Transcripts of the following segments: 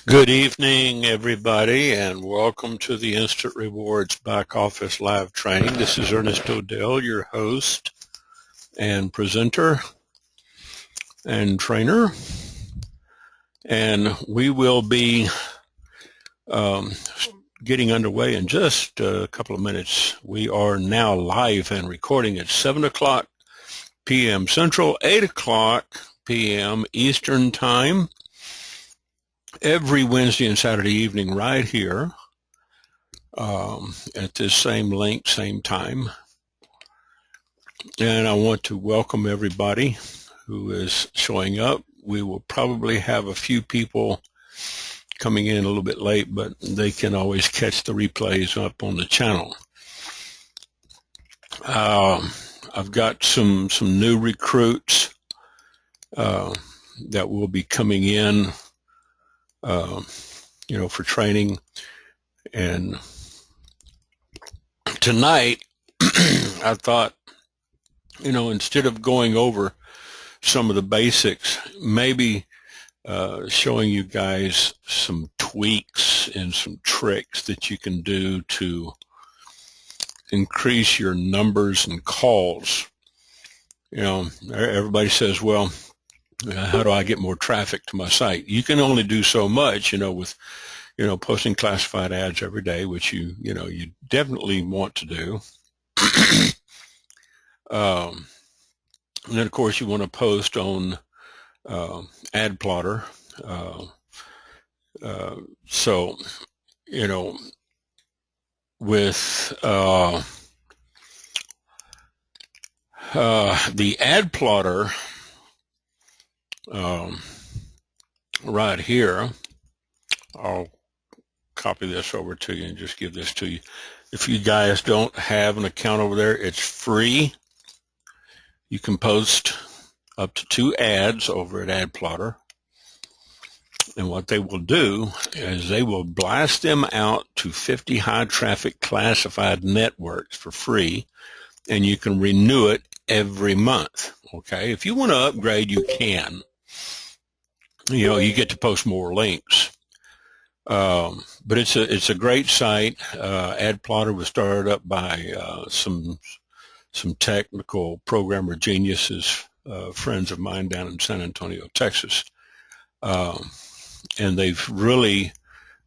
Good evening, everybody, and welcome to the Instant Rewards Back Office Live Training. This is Ernest O'Dell, your host and presenter and trainer, and we will be getting underway in just a couple of minutes. We are now live and recording at 7 o'clock p.m. Central, 8 o'clock p.m. Eastern Time, every Wednesday and Saturday evening right here at this same link, same time. And I want to welcome everybody who is showing up. We will probably have a few people coming in a little bit late, but they can always catch the replays up on the channel. I've got some new recruits that will be coming in for training. And tonight, I thought, instead of going over some of the basics, maybe showing you guys some tweaks and some tricks that you can do to increase your numbers and calls. Everybody says, well, how do I get more traffic to my site? You can only do so much, with, posting classified ads every day, which you definitely want to do. And then, of course, you want to post on ad plotter. So, with the ad plotter right here, I'll copy this over to you and just give this to you. If you guys don't have an account over there, it's free. You can post up to 2 ads over at Ad Plotter. And what they will do is they will blast them out to 50 high traffic classified networks for free, and you can renew it every month. Okay, if you want to upgrade, you can. You get to post more links. But it's a great site. Ad Plotter was started up by some technical programmer geniuses, friends of mine down in San Antonio, Texas. And they've really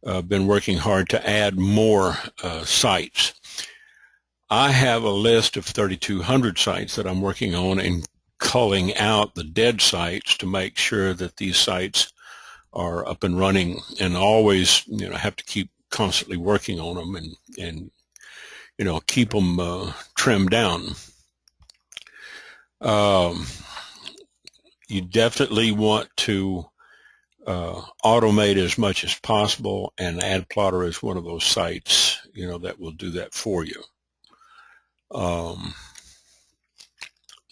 been working hard to add more sites. I have a list of 3,200 sites that I'm working on and culling out the dead sites to make sure that these sites are up and running, and always, have to keep constantly working on them and keep them trimmed down. You definitely want to automate as much as possible, and Ad Plotter is one of those sites, that will do that for you.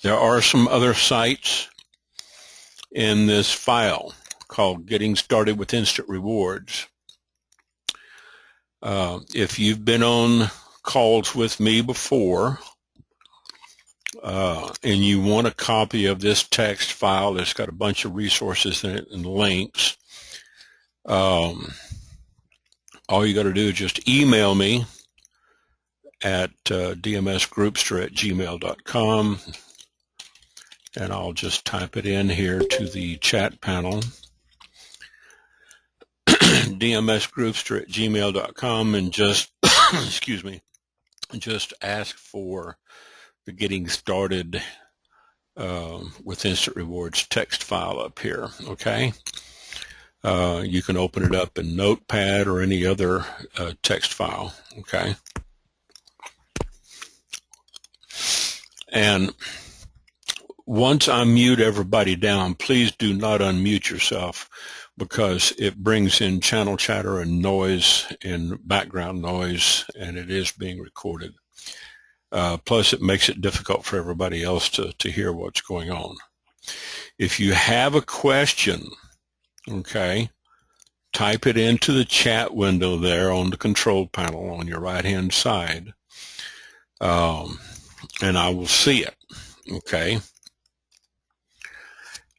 There are some other sites in this file called Getting Started with Instant Rewards. If you've been on calls with me before and you want a copy of this text file that's got a bunch of resources in it and links, all you got to do is just email me at dmsgroupster@gmail.com, and I'll just type it in here to the chat panel. dmsgroupster@gmail.com, and just excuse me, just ask for the Getting Started with Instant Rewards text file up here. Okay, you can open it up in Notepad or any other text file. Okay, and once I mute everybody down, please do not unmute yourself, because it brings in channel chatter and noise and background noise, and it is being recorded. Plus, it makes it difficult for everybody else to hear what's going on. If you have a question, okay, type it into the chat window there on the control panel on your right-hand side, and I will see it, okay?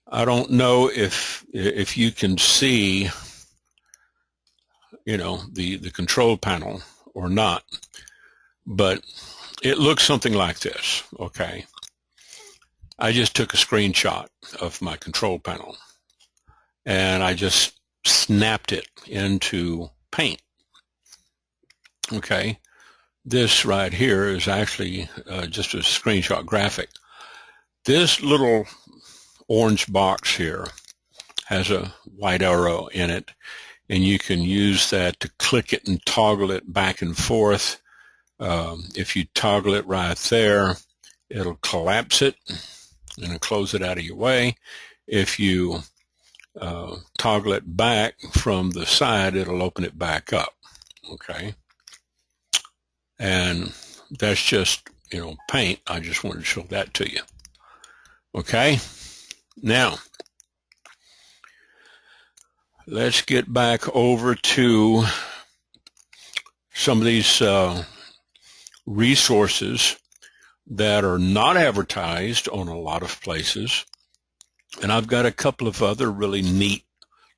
I don't know if you can see the control panel or not. But it looks something like this, okay? I just took a screenshot of my control panel and I just snapped it into Paint. Okay, this right here is actually just a screenshot graphic. This little orange box here has a white arrow in it, and you can use that to click it and toggle it back and forth. If you toggle it right there, it'll collapse it and it'll close it out of your way. If you toggle it back from the side, it'll open it back up. Okay, and that's just Paint. I just wanted to show that to you. Okay, now let's get back over to some of these resources that are not advertised on a lot of places. And I've got a couple of other really neat,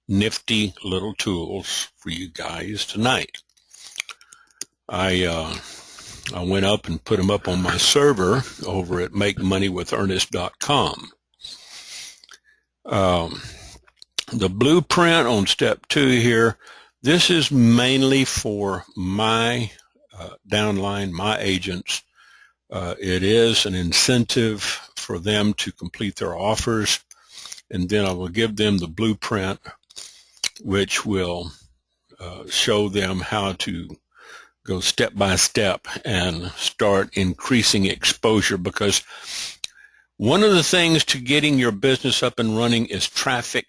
nifty little tools for you guys tonight. I went up and put them up on my server over at MakeMoneyWithErnest.com. The blueprint on step 2 here, this is mainly for my downline, my agents. It is an incentive for them to complete their offers, and then I will give them the blueprint, which will show them how to go step by step and start increasing exposure, because one of the things to getting your business up and running is traffic,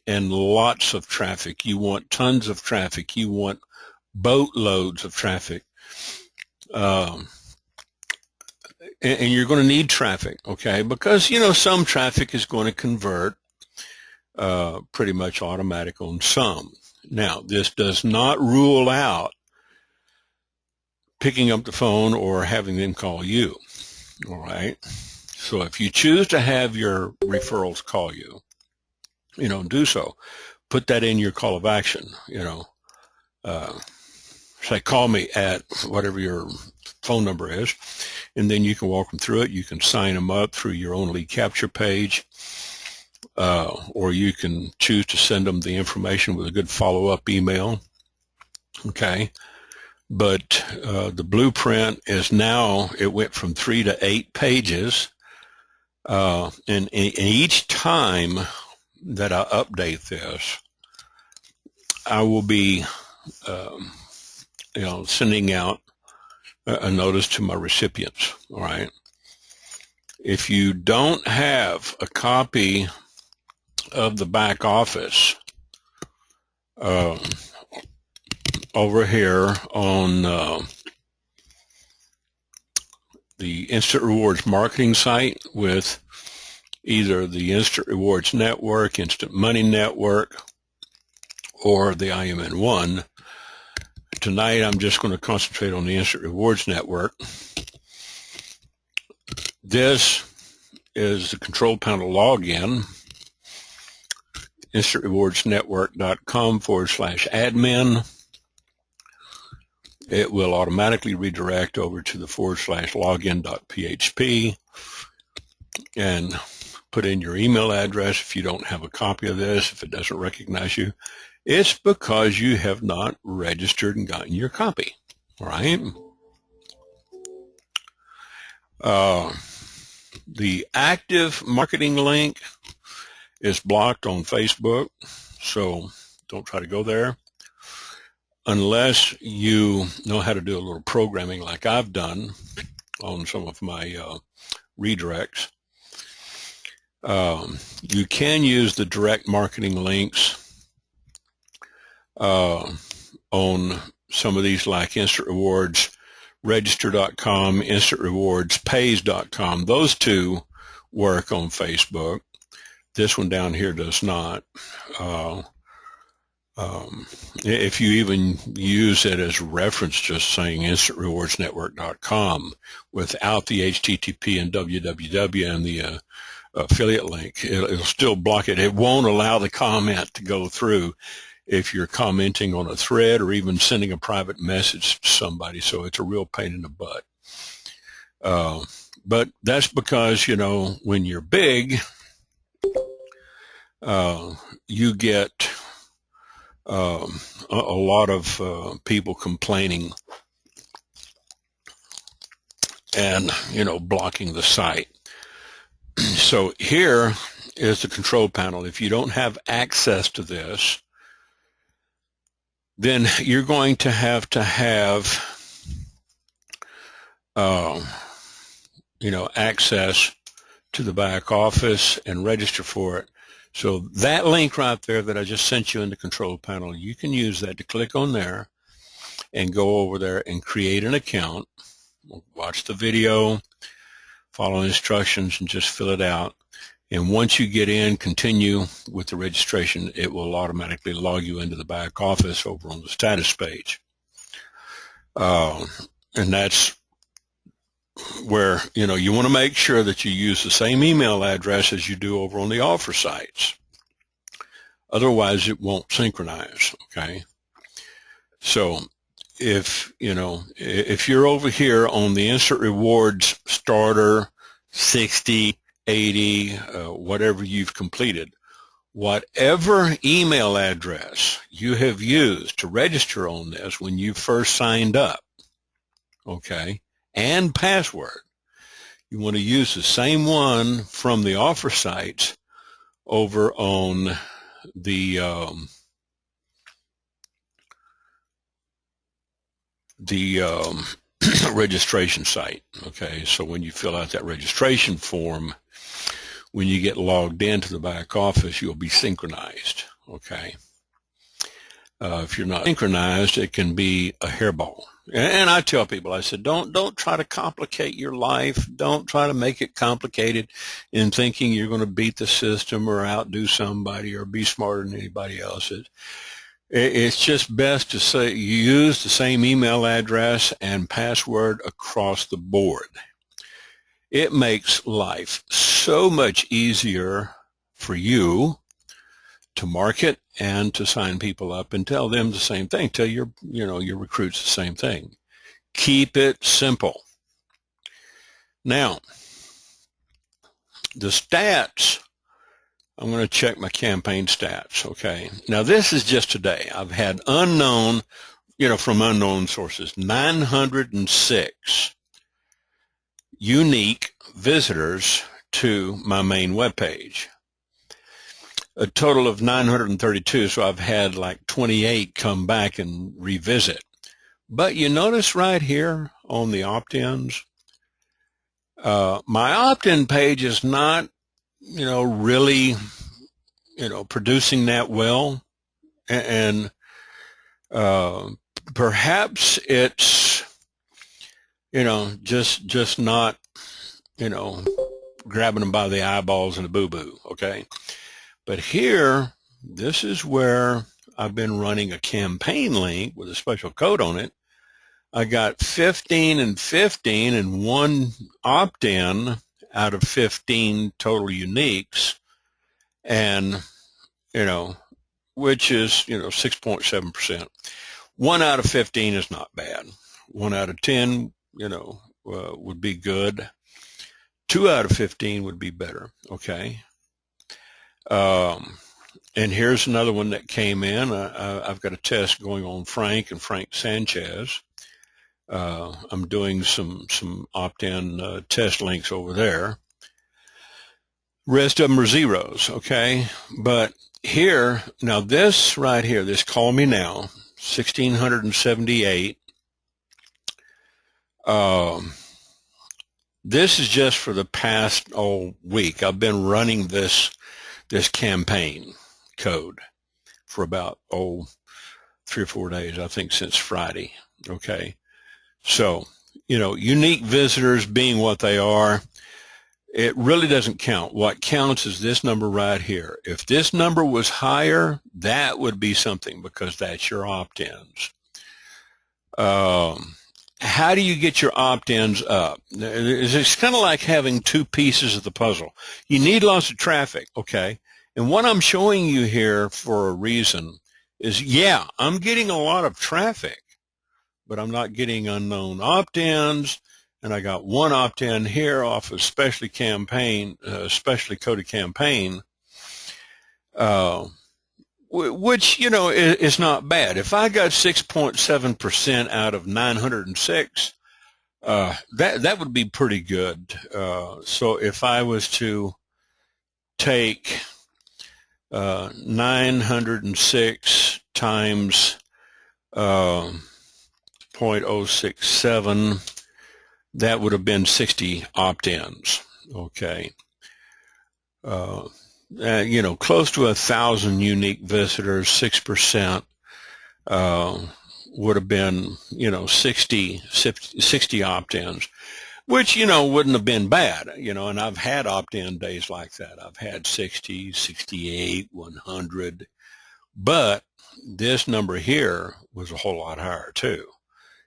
and lots of traffic. You want tons of traffic. You want boatloads of traffic. And you're going to need traffic, okay? Because, some traffic is going to convert pretty much automatic on some. Now, this does not rule out picking up the phone or having them call you, all right? So if you choose to have your referrals call you, do so. Put that in your call of action, say, call me at whatever your phone number is, and then you can walk them through it. You can sign them up through your own lead capture page, or you can choose to send them the information with a good follow-up email, okay? But the blueprint is now, it went from 3 to 8 pages, and each time that I update this, I will be sending out a notice to my recipients, all right? If you don't have a copy of the back office over here on the Instant Rewards marketing site with either the Instant Rewards Network, Instant Money Network, or the IMN1, tonight I'm just going to concentrate on the Instant Rewards Network. This is the control panel login, instantrewardsnetwork.com/admin. It will automatically redirect over to the /login.php and put in your email address. If you don't have a copy of this, if it doesn't recognize you, it's because you have not registered and gotten your copy, all right? The active marketing link is blocked on Facebook, so don't try to go there unless you know how to do a little programming like I've done on some of my redirects. You can use the direct marketing links on some of these, like Instant Rewards Register.com, Instant Rewards Pays.com. Those two work on Facebook. This one down here does not. If you even use it as reference, just saying InstantRewardsNetwork.com without the HTTP and www and the affiliate link, it'll still block it. It won't allow the comment to go through. if you're commenting on a thread or even sending a private message to somebody. So it's a real pain in the butt. But that's because, you know, when you're big, you get a lot of people complaining and, you know, blocking the site. So here is the control panel. If you don't have access to this, then you're going to have, you know, access to the back office and register for it. So that link right there that I just sent you in the control panel, you can use that to click on there and go over there and create an account. Watch the video, follow instructions, and just fill it out. And once you get in, continue with the registration. It will automatically log you into the back office over on the status page. And that's where, you know, you want to make sure that you use the same email address as you do over on the offer sites. Otherwise, it won't synchronize, okay? So if, you know, if you're over here on the Instant Rewards Starter 60, 80, whatever you've completed, whatever email address you have used to register on this when you first signed up, okay, and password, you want to use the same one from the offer sites over on the registration site. Okay, so when you fill out that registration form, when you get logged into the back office, you'll be synchronized. Okay, if you're not synchronized, it can be a hairball. And I tell people, I said, don't try to complicate your life. Don't try to make it complicated in thinking you're going to beat the system or outdo somebody or be smarter than anybody else. It's just best to say you use the same email address and password across the board. It makes life so much easier for you to market and to sign people up and tell them the same thing. Tell your recruits the same thing. Keep it simple. Now, the stats, I'm going to check my campaign stats, okay? Now, this is just today. I've had unknown, from unknown sources, 906 unique visitors to my main webpage. A total of 932, so I've had like 28 come back and revisit. But you notice right here on the opt-ins, my opt-in page is not, really, producing that well. And perhaps it's, just not, grabbing them by the eyeballs and the boo-boo, okay? But here, this is where I've been running a campaign link with a special code on it. I got 15 and 15 and one opt-in out of 15 total uniques, and, which is, 6.7%. 1 out of 15 is not bad. 1 out of 10, would be good. 2 out of 15 would be better, okay? And here's another one that came in. I've got a test going on Frank and Frank Sanchez. I'm doing some opt-in test links over there. Rest of them are zeros, okay? But here, now this right here, this Call Me Now, 1,678. This is just for the past week. I've been running this campaign code for about 3 or 4 days, I think, since Friday. Okay, so unique visitors being what they are, it really doesn't count. What counts is this number right here. If this number was higher, that would be something, because that's your opt-ins. How do you get your opt-ins up? It's kind of like having two pieces of the puzzle. You need lots of traffic, okay? And what I'm showing you here for a reason is, yeah, I'm getting a lot of traffic, but I'm not getting unknown opt-ins. And I got one opt-in here off of specially coded campaign, uh, which, you know, is not bad. If I got 6.7% out of 906, that would be pretty good. So if I was to take 906 times 0.067, that would have been 60 opt-ins. Okay. You know, close to 1,000 unique visitors, 6%, would have been, you know, 60 opt-ins, which, you know, wouldn't have been bad, you know, and I've had opt-in days like that. I've had 60, 68, 100, but this number here was a whole lot higher too.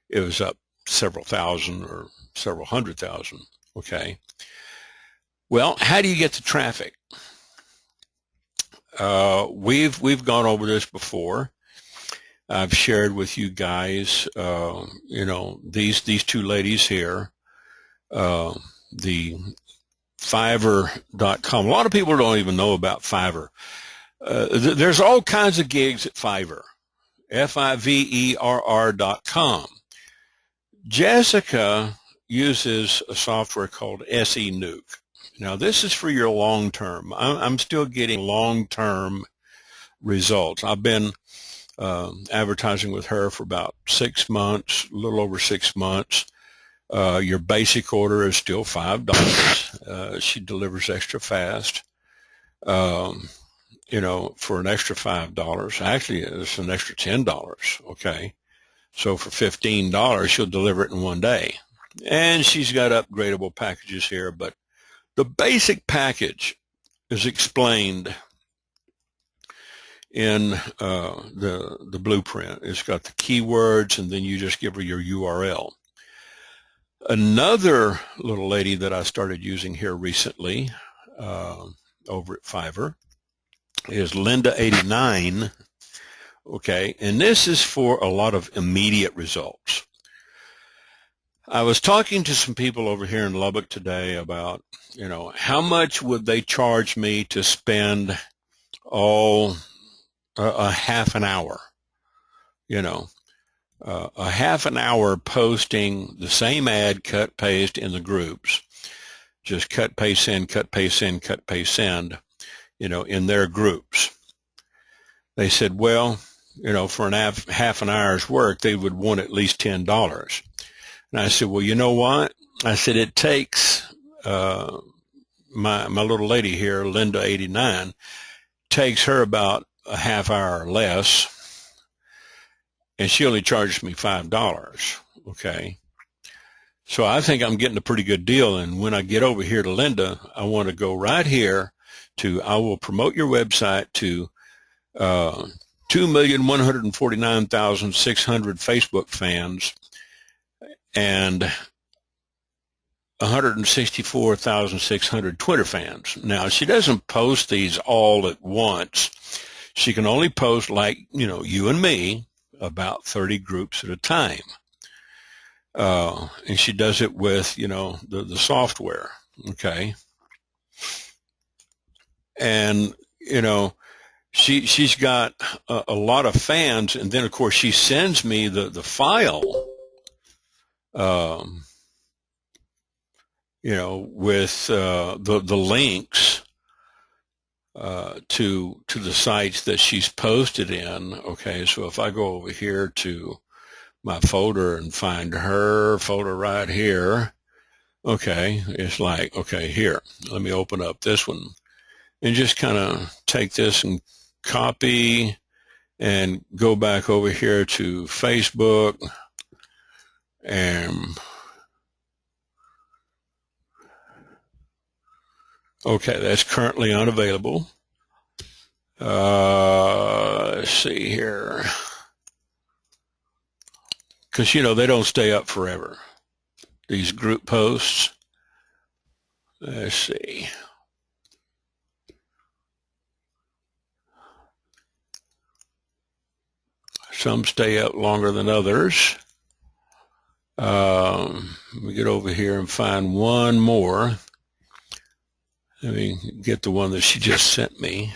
It was up several thousand or several hundred thousand. Okay. Well, how do you get the traffic? We've gone over this before. I've shared with you guys, you know, these two ladies here, the Fiverr.com. A lot of people don't even know about Fiverr. There's all kinds of gigs at Fiverr, Fiverr.com. Jessica uses a software called SE Nuke. Now, this is for your long-term. I'm still getting long-term results. I've been advertising with her for about 6 months, a little over 6 months. Your basic order is still $5. She delivers extra fast. You know, for an extra $5. Actually, it's an extra $10. Okay. So for $15, she'll deliver it in one day. And she's got upgradable packages here, but the basic package is explained in the blueprint. It's got the keywords, and then you just give her your URL. Another little lady that I started using here recently over at Fiverr is Linda89. Okay, and this is for a lot of immediate results. I was talking to some people over here in Lubbock today about, you know, how much would they charge me to spend a half an hour, you know, a half an hour posting the same ad, cut, paste in the groups, just cut, paste, send, cut, paste, send, cut, paste, send, you know, in their groups. They said, well, you know, for half an hour's work, they would want at least $10. And I said, well, you know what? I said, it takes my little lady here, Linda89, takes her about a half hour or less, and she only charges me $5. Okay. So I think I'm getting a pretty good deal. And when I get over here to Linda, I want to go right here to, I will promote your website to 2,149,600 Facebook fans and 164,600 Twitter fans. Now, she doesn't post these all at once. She can only post, like, you know, you and me, about 30 groups at a time. And she does it with, you know, the software. Okay. And, you know, she's got a lot of fans, and then of course she sends me the file, you know, with the links to the sites that she's posted in. Okay, so if I go over here to my folder and find her folder right here, okay, it's like, okay, here, let me open up this one and just kind of take this and copy and go back over here to Facebook, and okay, that's currently unavailable. Let's see here, because, you know, they don't stay up forever, these group posts. Let's see. Some stay up longer than others. Let me get over here and find one more. Let me get the one that she just sent me.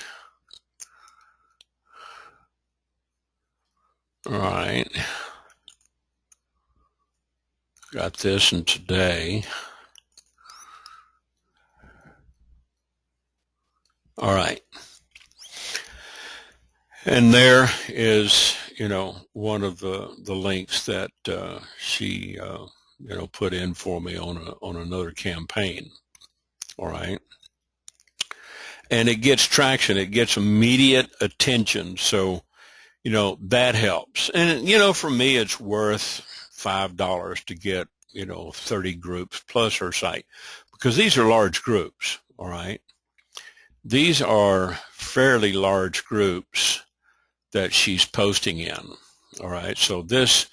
All right. Got this in today. All right. And there is, one of the links that she, put in for me on another campaign. All right. And it gets traction. It gets immediate attention. So, that helps. And, for me, it's worth $5 to get, 30 groups plus her site, because these are large groups. All right. These are fairly large groups that she's posting in. All right. So this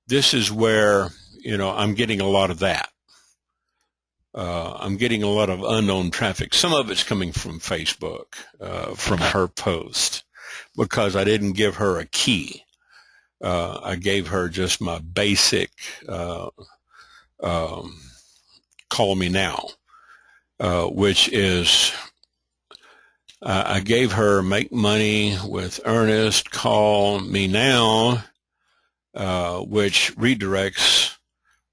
is where, I'm getting a lot of that. I'm getting a lot of unknown traffic. Some of it's coming from Facebook, from her post, because I didn't give her a key. I gave her just my basic, call me now, which is, I gave her make money with Ernest, call me now, which redirects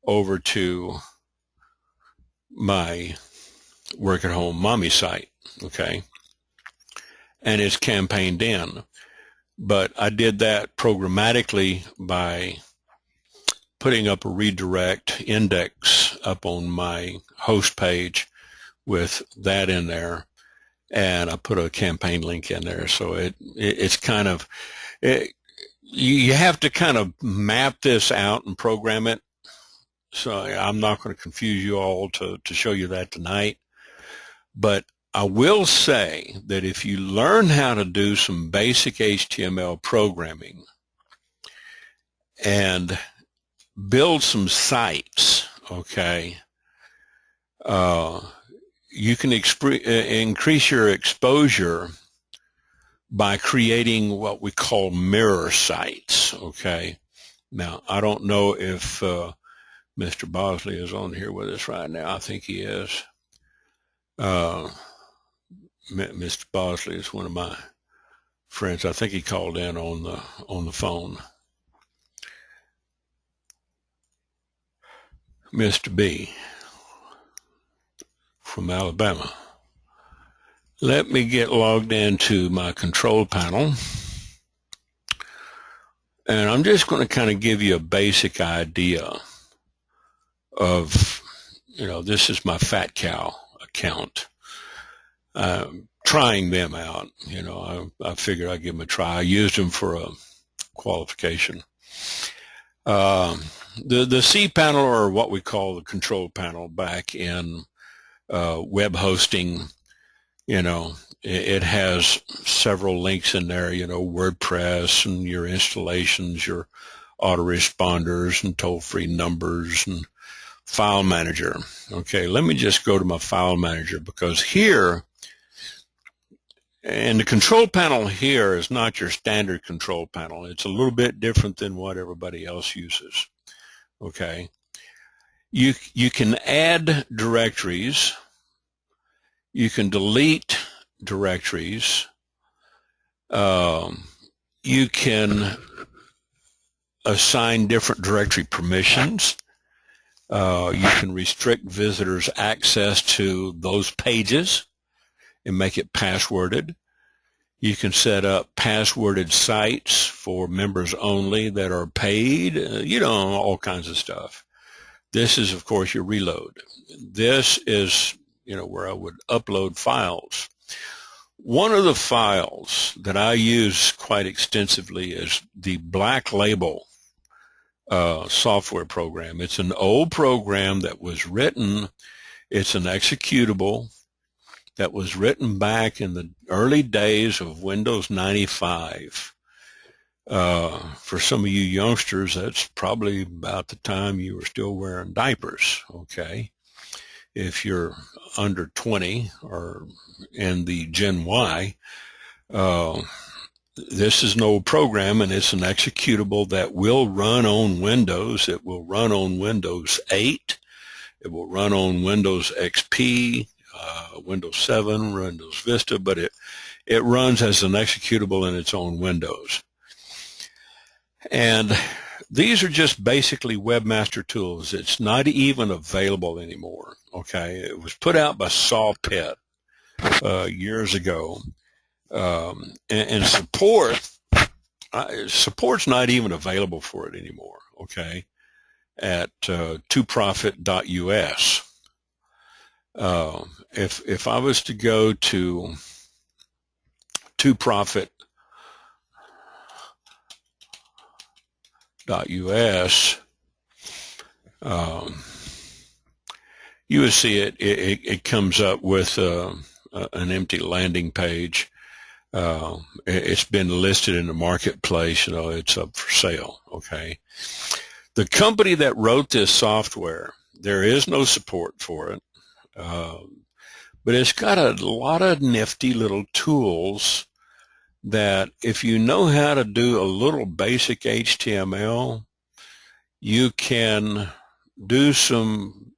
over to my work at home mommy site. Okay. And it's campaigned in, but I did that programmatically by putting up a redirect index up on my host page with that in there. And I put a campaign link in there. So it's kind of, you have to kind of map this out and program it. So I'm not going to confuse you all to show you that tonight. But I will say that if you learn how to do some basic HTML programming and build some sites, okay, you can increase your exposure by creating what we call mirror sites, okay? Now, I don't know if Mr. Bosley is on here with us right now. I think he is. Mr. Bosley is one of my friends. I think he called in on the phone. Mr. B from Alabama. Let me get logged into my control panel. And I'm just going to kind of give you a basic idea of, this is my Fat Cow account. Trying them out. I figured I'd give them a try. I used them for a qualification. The C panel, or what we call the control panel back in web hosting, it has several links in there, WordPress and your installations, your autoresponders and toll-free numbers and file manager. Okay, let me just go to my file manager, because here, and the control panel here is not your standard control panel. It's a little bit different than what everybody else uses. Okay, you can add directories. You can delete directories. You can assign different directory permissions. You can restrict visitors' access to those pages and make it passworded. You can set up passworded sites for members only that are paid, all kinds of stuff. This is, of course, your reload. This is, where I would upload files. One of the files that I use quite extensively is the Black Label software program. It's an old program that was written, it's an executable that was written back in the early days of Windows 95. For some of you youngsters, that's probably about the time you were still wearing diapers, okay? If you're under 20 or in the Gen Y, this is an old program, and it's an executable that will run on Windows. It will run on Windows 8. It will run on Windows XP, Windows 7, Windows Vista, but it runs as an executable in its own Windows. And these are just basically webmaster tools. It's not even available anymore. Okay, it was put out by Sawpit years ago, and support's not even available for it anymore. Okay, at toprofit.us. If I was to go to toprofit.us, you would see it comes up with an empty landing page. It's been listed in the marketplace. It's up for sale. Okay. The company that wrote this software, there is no support for it, but it's got a lot of nifty little tools that if you know how to do a little basic HTML, you can do some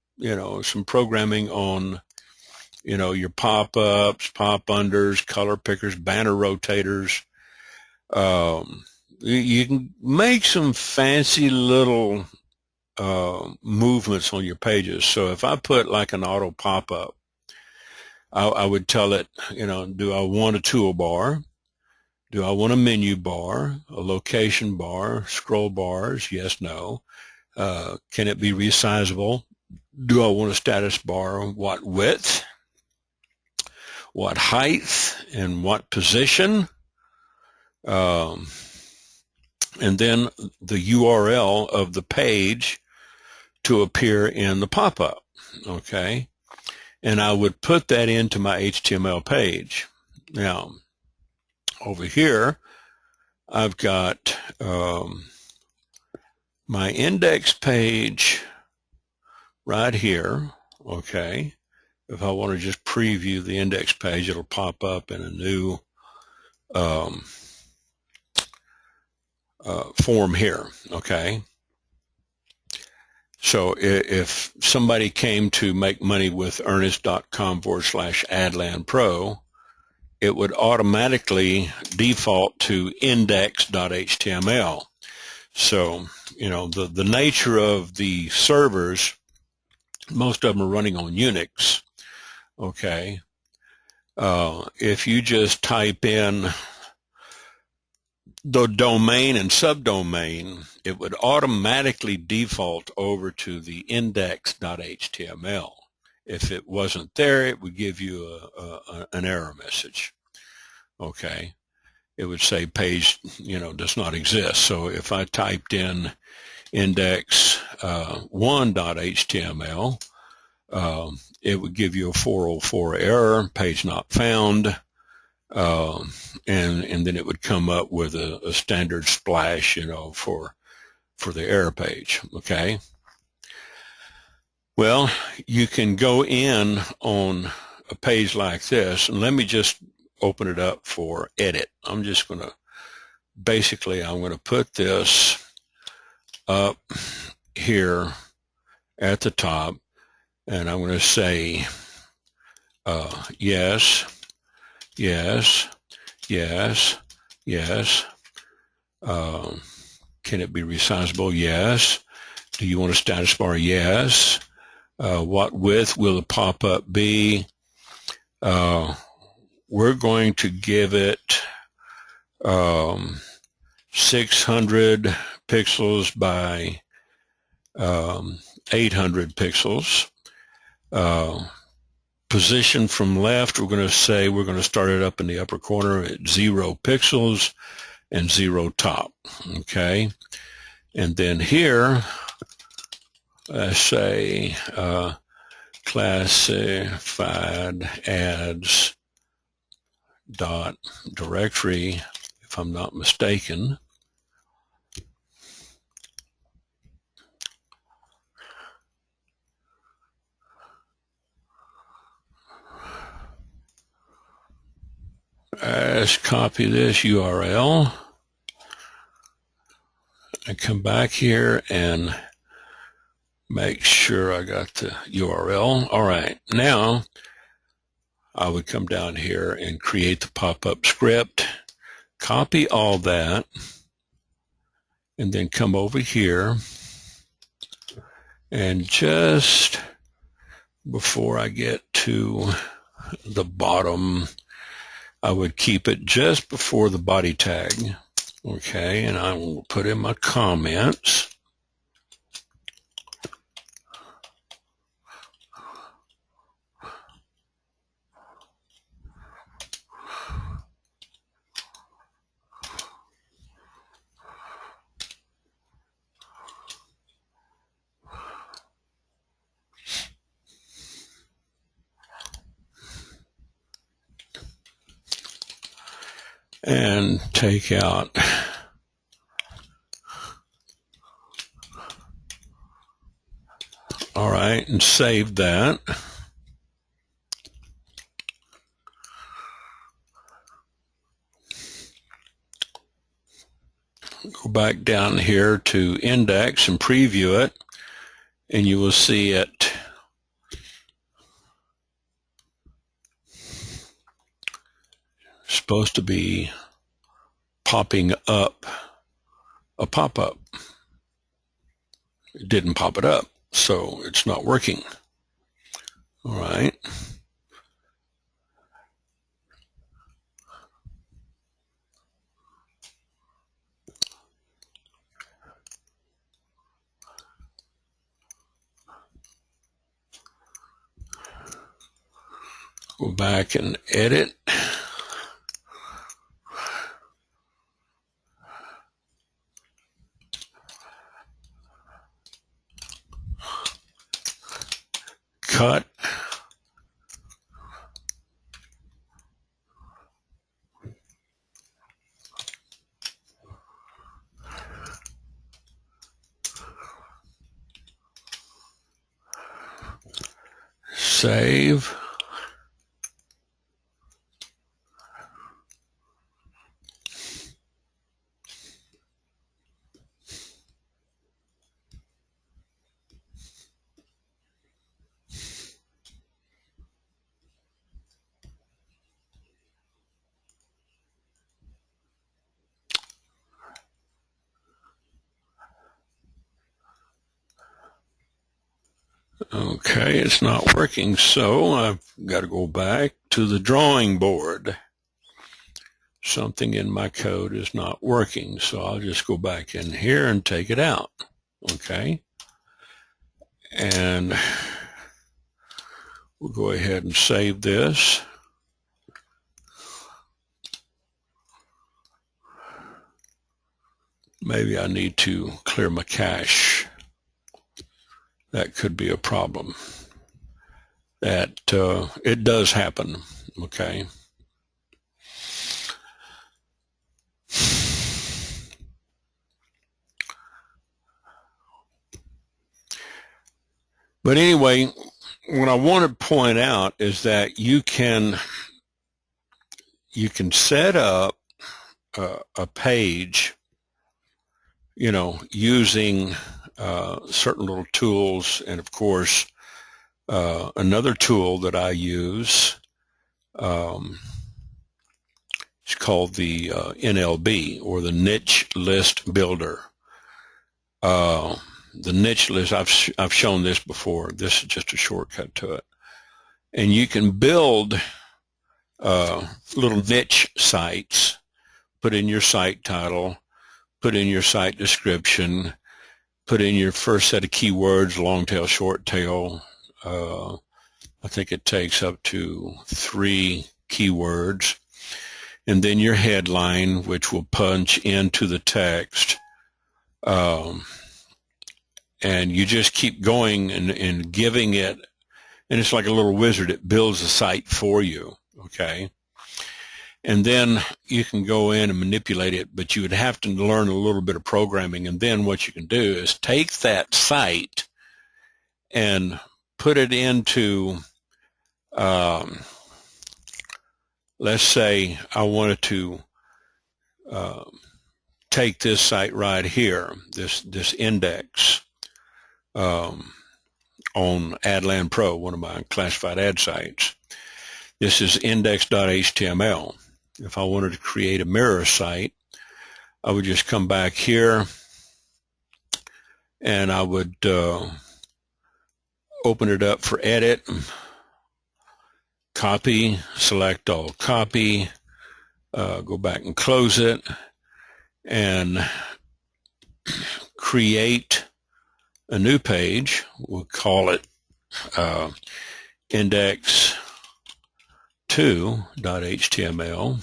programming on, your pop-ups, pop-unders, color pickers, banner rotators. You can make some fancy little movements on your pages. So if I put like an auto pop-up, I would tell it, do I want a toolbar? Do I want a menu bar, a location bar, scroll bars? Yes, no. Can it be resizable? Do I want a status bar? What width? What height? And what position? And then the URL of the page to appear in the pop-up. Okay. And I would put that into my HTML page. Now, over here, I've got my index page right here. Okay. If I want to just preview the index page, it'll pop up in a new form here. Okay. So if somebody came to make money with Ernest.com/AdlandPro, it would automatically default to index.html. So, the nature of the servers, most of them are running on Unix. Okay. If you just type in the domain and subdomain, it would automatically default over to the index.html. If it wasn't there, it would give you an error message. Okay. It would say page, does not exist. So if I typed in index1.html, it would give you a 404 error, page not found, and then it would come up with a standard splash, for the error page. Okay. Well, you can go in on a page like this, and let me just open it up for edit. I'm just going to, basically, I'm going to put this up here at the top, and I'm going to say, yes, yes, yes, yes. Can it be resizable? Yes. Do you want a status bar? Yes. What width will the pop-up be? We're going to give it 600 pixels by 800 pixels. Position from left, we're going to say we're going to start it up in the upper corner at 0 pixels and 0 top. Okay. And then here, let's say classified ads dot directory, if I'm not mistaken. Let's copy this URL and come back here and make sure I got the URL. All right, now I would come down here and create the pop-up script, copy all that, and then come over here, and just before I get to the bottom, I would keep it just before the body tag. Okay, and I will put in my comments. And take out all right, and save that. Go back down here to index and preview it, and you will see it supposed to be popping up a pop-up. It didn't pop it up, so it's not working. All right. Go back and edit. Cut. Save. Okay, it's not working, so I've got to go back to the drawing board. Something in my code is not working, so I'll just go back in here and take it out. Okay, and we'll go ahead and save this. Maybe I need to clear my cache. That could be a problem. That it does happen. Okay. But anyway, what I want to point out is that you can set up a page, you know, using certain little tools, and of course another tool that I use is called the NLB, or the Niche List Builder. The niche list, I've shown this before. This is just a shortcut to it, and you can build little niche sites. Put in your site title, put in your site description, put in your first set of keywords, long tail, short tail. I think it takes up to 3 keywords. And then your headline, which will punch into the text. And you just keep going and giving it, and it's like a little wizard. It builds the site for you, okay? And then you can go in and manipulate it, but you would have to learn a little bit of programming. And then what you can do is take that site and put it into let's say I wanted to take this site right here, this index on AdLand Pro, one of my classified ad sites. This is index.html. If I wanted to create a mirror site, I would just come back here and I would open it up for edit, copy, select all copy, go back and close it, and create a new page. We'll call it index2.html.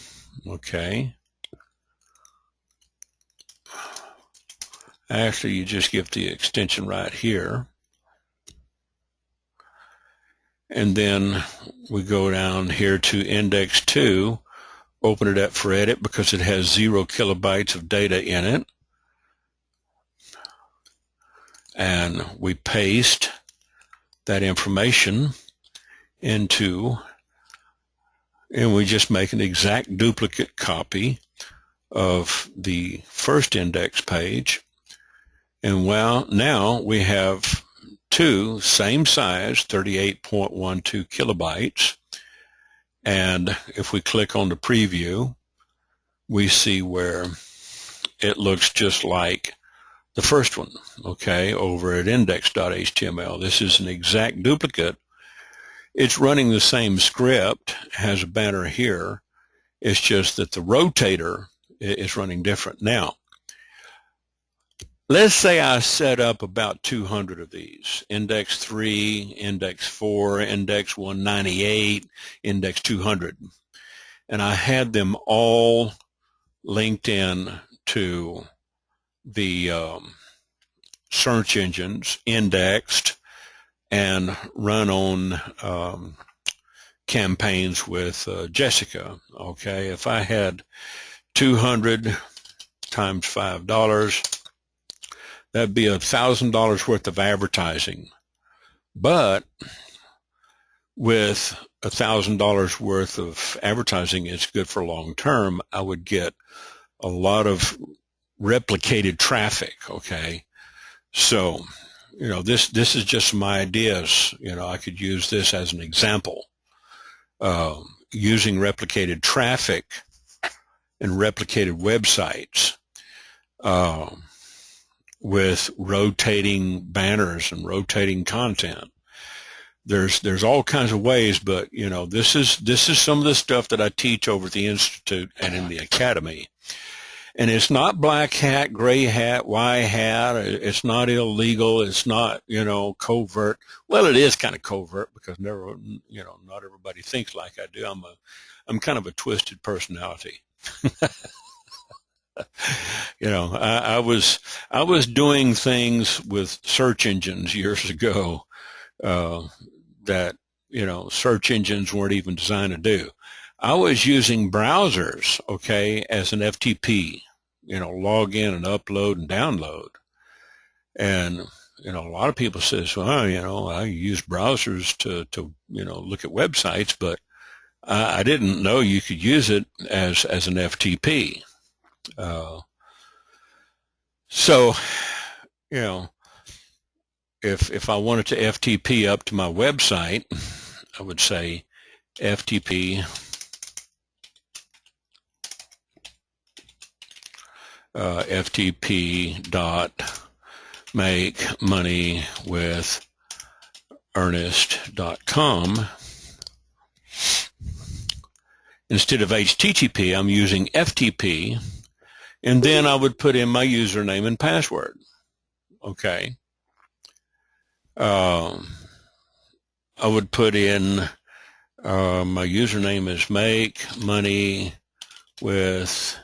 Okay. Actually, you just give the extension right here. And then we go down here to index2, open it up for edit because it has 0 kilobytes of data in it. And we paste that information into, and we just make an exact duplicate copy of the first index page. And well, now we have two same size, 38.12 kilobytes. And if we click on the preview, we see where it looks just like the first one, okay, over at index.html. This is an exact duplicate. It's running the same script, has a banner here. It's just that the rotator is running different. Now, let's say I set up about 200 of these, index 3, index 4, index 198, index 200, and I had them all linked in to the search engines, indexed, and run on campaigns with Jessica. Okay, if I had 200 times $5, that'd be $1,000 worth of advertising. But with $1,000 worth of advertising, it's good for long term. I would get a lot of replicated traffic. Okay, so this is just some ideas. I could use this as an example. Using replicated traffic and replicated websites with rotating banners and rotating content. There's all kinds of ways, but this is some of the stuff that I teach over at the Institute and in the Academy. And it's not black hat, gray hat, white hat. It's not illegal. It's not, covert. Well, it is kind of covert because not everybody thinks like I do. I'm kind of a twisted personality. I was doing things with search engines years ago that search engines weren't even designed to do. I was using browsers, okay, as an FTP, log in and upload and download. And, a lot of people says, well, I use browsers to look at websites, but I didn't know you could use it as an FTP. So, if I wanted to FTP up to my website, I would say FTP FTP dot make money with Ernest.com. Instead of HTTP, I'm using FTP, and then I would put in my username and password. Okay. I would put in my username is make money with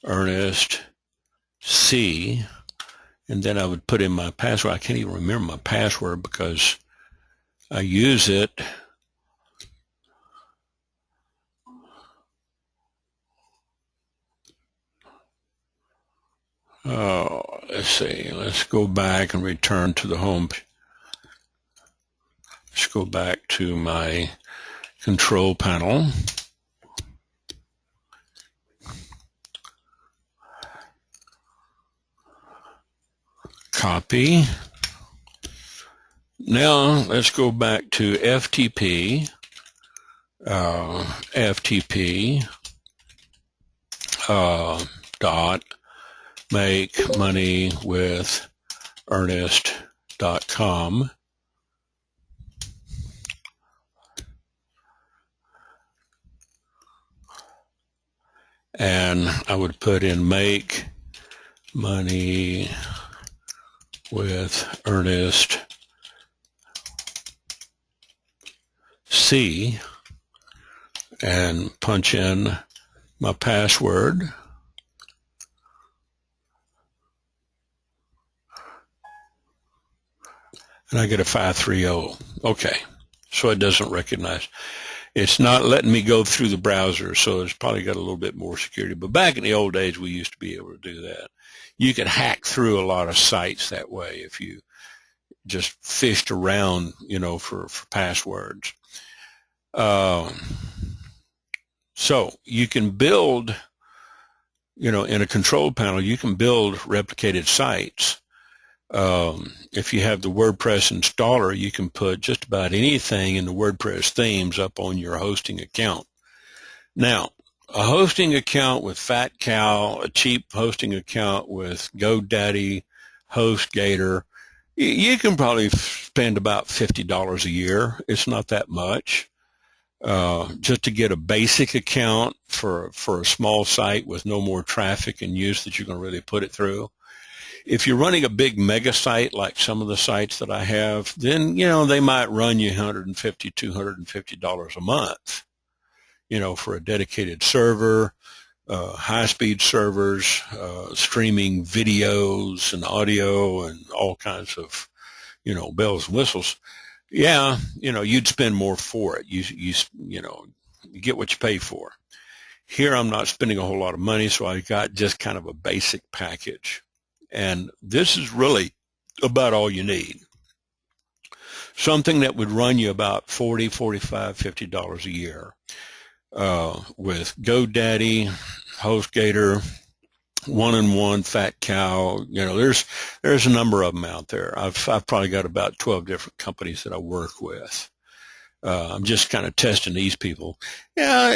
Ernest C, and then I would put in my password. I can't even remember my password because I use it. Oh, let's see. Let's go back and return to the home. Let's go back to my control panel. Copy. Now let's go back to FTP. FTP dot make money with Ernest.com. And I would put in make money with Ernest C and punch in my password. And I get a 530. Okay, so it doesn't recognize. It's not letting me go through the browser, so it's probably got a little bit more security. But back in the old days, we used to be able to do that. You could hack through a lot of sites that way if you just fished around, for passwords. So you can build, in a control panel, you can build replicated sites. If you have the WordPress installer, you can put just about anything in the WordPress themes up on your hosting account. Now, a hosting account with Fat Cow, a cheap hosting account with GoDaddy, HostGator, you can probably spend about $50 a year. It's not that much. Just to get a basic account for a small site with no more traffic and use that you can really put it through. If you're running a big mega site like some of the sites that I have, then, they might run you $150, $250 a month, for a dedicated server, high-speed servers, streaming videos and audio and all kinds of, bells and whistles. Yeah, you'd spend more for it. You get what you pay for. Here I'm not spending a whole lot of money, so I got just kind of a basic package. And this is really about all you need. Something that would run you about $40, $45, $50 a year. With GoDaddy, HostGator, One-on-One, Fat Cow, there's a number of them out there. I've probably got about 12 different companies that I work with. I'm just kind of testing these people. Yeah,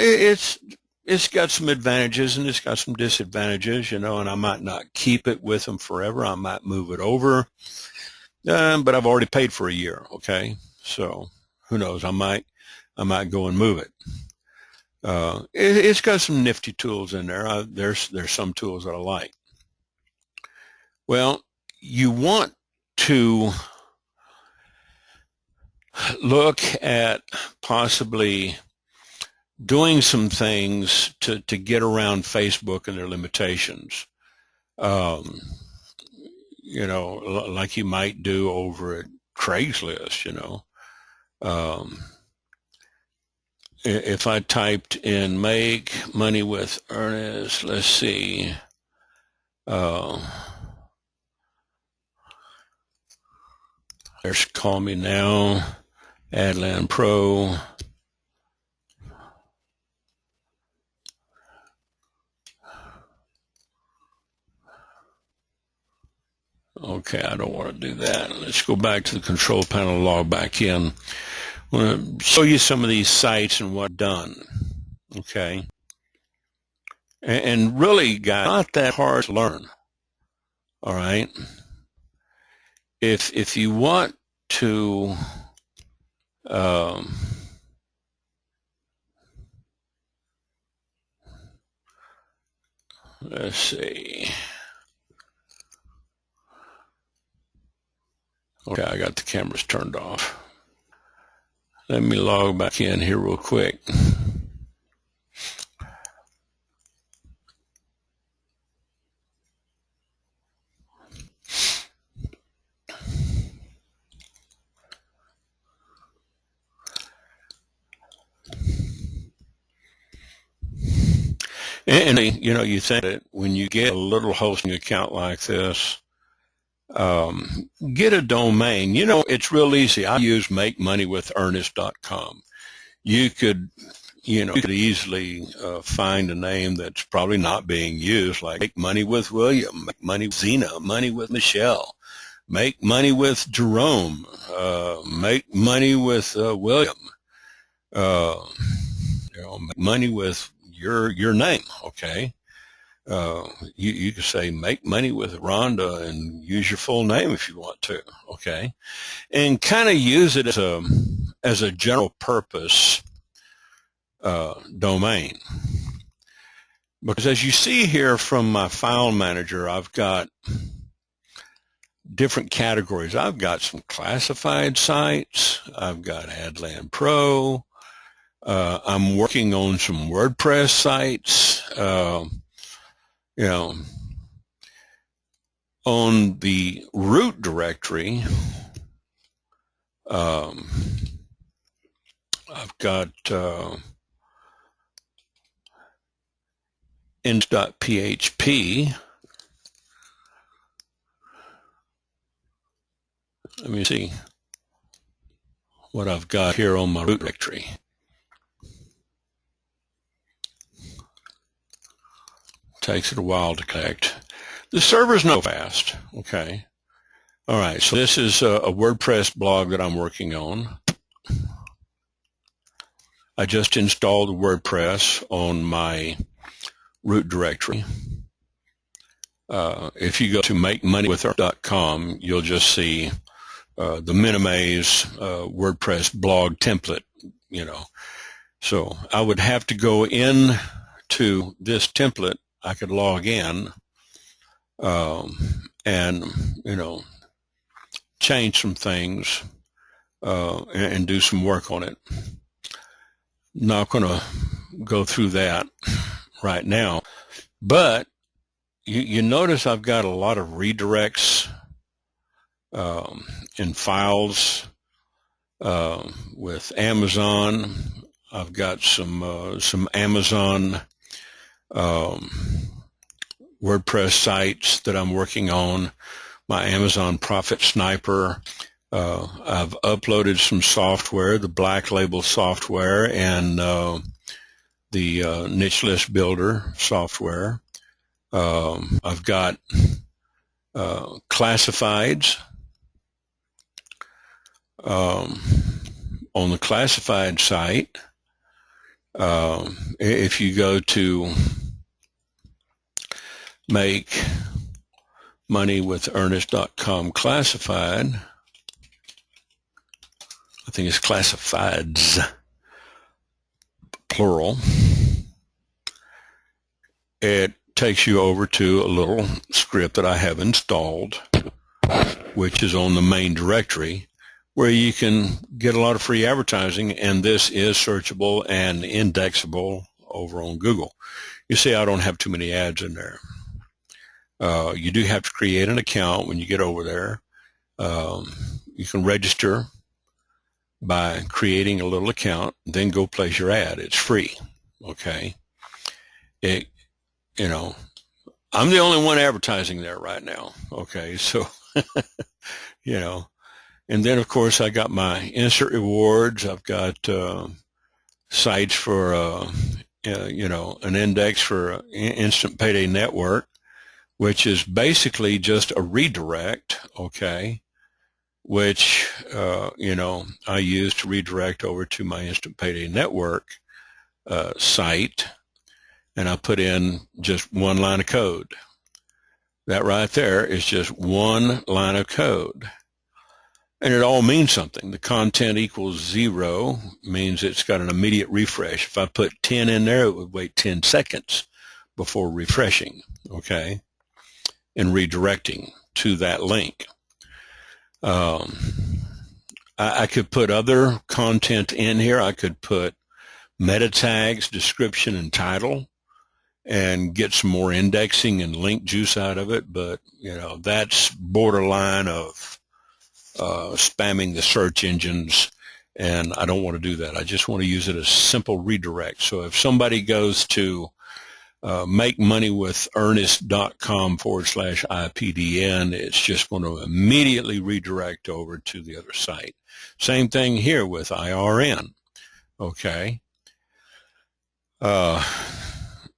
it's got some advantages and it's got some disadvantages, and I might not keep it with them forever. I might move it over, but I've already paid for a year. Okay, so who knows? I might go and move it. It's got some nifty tools in there. There's some tools that I like. Well, you want to look at possibly doing some things to get around Facebook and their limitations. Like you might do over at Craigslist, if I typed in make money with Ernest, let's see. There's Call Me Now, Adland Pro. Okay, I don't want to do that. Let's go back to the control panel, log back in. I want to show you some of these sites and what I've done. Okay. And really, guys, not that hard to learn. All right. If you want to let's see. Okay, I got the cameras turned off. Let me log back in here real quick. And you think that when you get a little hosting account like this, get a domain. It's real easy. I use makemoneywithernest.com. You could easily find a name that's probably not being used, like Make Money with William, Make Money with Zena, Money with Michelle. make money with Jerome, make money with William, make money with your name. Okay. You could say make money with Rhonda and use your full name if you want to. Okay. And kind of use it as a general purpose domain. Because as you see here from my file manager, I've got different categories. I've got some classified sites. I've got Adland Pro. I'm working on some WordPress sites. On the root directory, I've got index.php. Let me see what I've got here on my root directory. Takes it a while to connect. The server's no fast. Okay. All right. So this is a WordPress blog that I'm working on. I just installed WordPress on my root directory. If you go to makemoneywithEarth.com, you'll just see the Minimaze WordPress blog template. So I would have to go in to this template. I could log in and change some things and do some work on it. Not going to go through that right now, but you notice I've got a lot of redirects in files with Amazon. I've got some Amazon WordPress sites that I'm working on, my Amazon Profit Sniper. I've uploaded some software, the Black Label software and the Niche List Builder software. I've got classifieds. On the classified site, if you go to makemoneywithernest.com classified, I think it's classifieds, plural, it takes you over to a little script that I have installed, which is on the main directory, where you can get a lot of free advertising, and this is searchable and indexable over on Google. You see, I don't have too many ads in there. You do have to create an account when you get over there. You can register by creating a little account, then go place your ad. It's free. Okay. I'm the only one advertising there right now. Okay. So, and then of course I got my insert rewards. I've got, sites for, an index for Instant Payday Network, which is basically just a redirect, okay, which, I use to redirect over to my Instant Payday Network site, and I put in just one line of code. That right there is just one line of code. And it all means something. The content equals 0 means it's got an immediate refresh. If I put 10 in there, it would wait 10 seconds before refreshing, okay, and redirecting to that link. I could put other content in here. I could put meta tags, description, and title, and get some more indexing and link juice out of it. But, that's borderline of spamming the search engines, and I don't want to do that. I just want to use it as simple redirect. So if somebody goes to makemoneywithernest.com/IPDN, it's just going to immediately redirect over to the other site. Same thing here with IRN. Okay.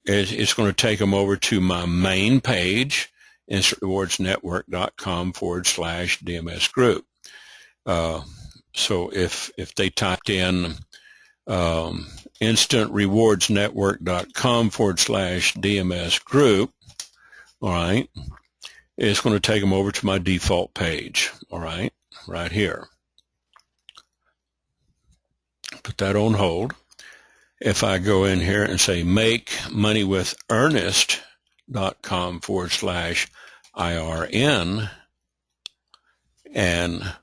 It's going to take them over to my main page. instantrewardsnetwork.com/DMS group. So if they typed in instantrewardsnetwork.com/DMS group, all right, it's going to take them over to my default page, all right, right here. Put that on hold. If I go in here and say make money with Ernest.com/IRN, and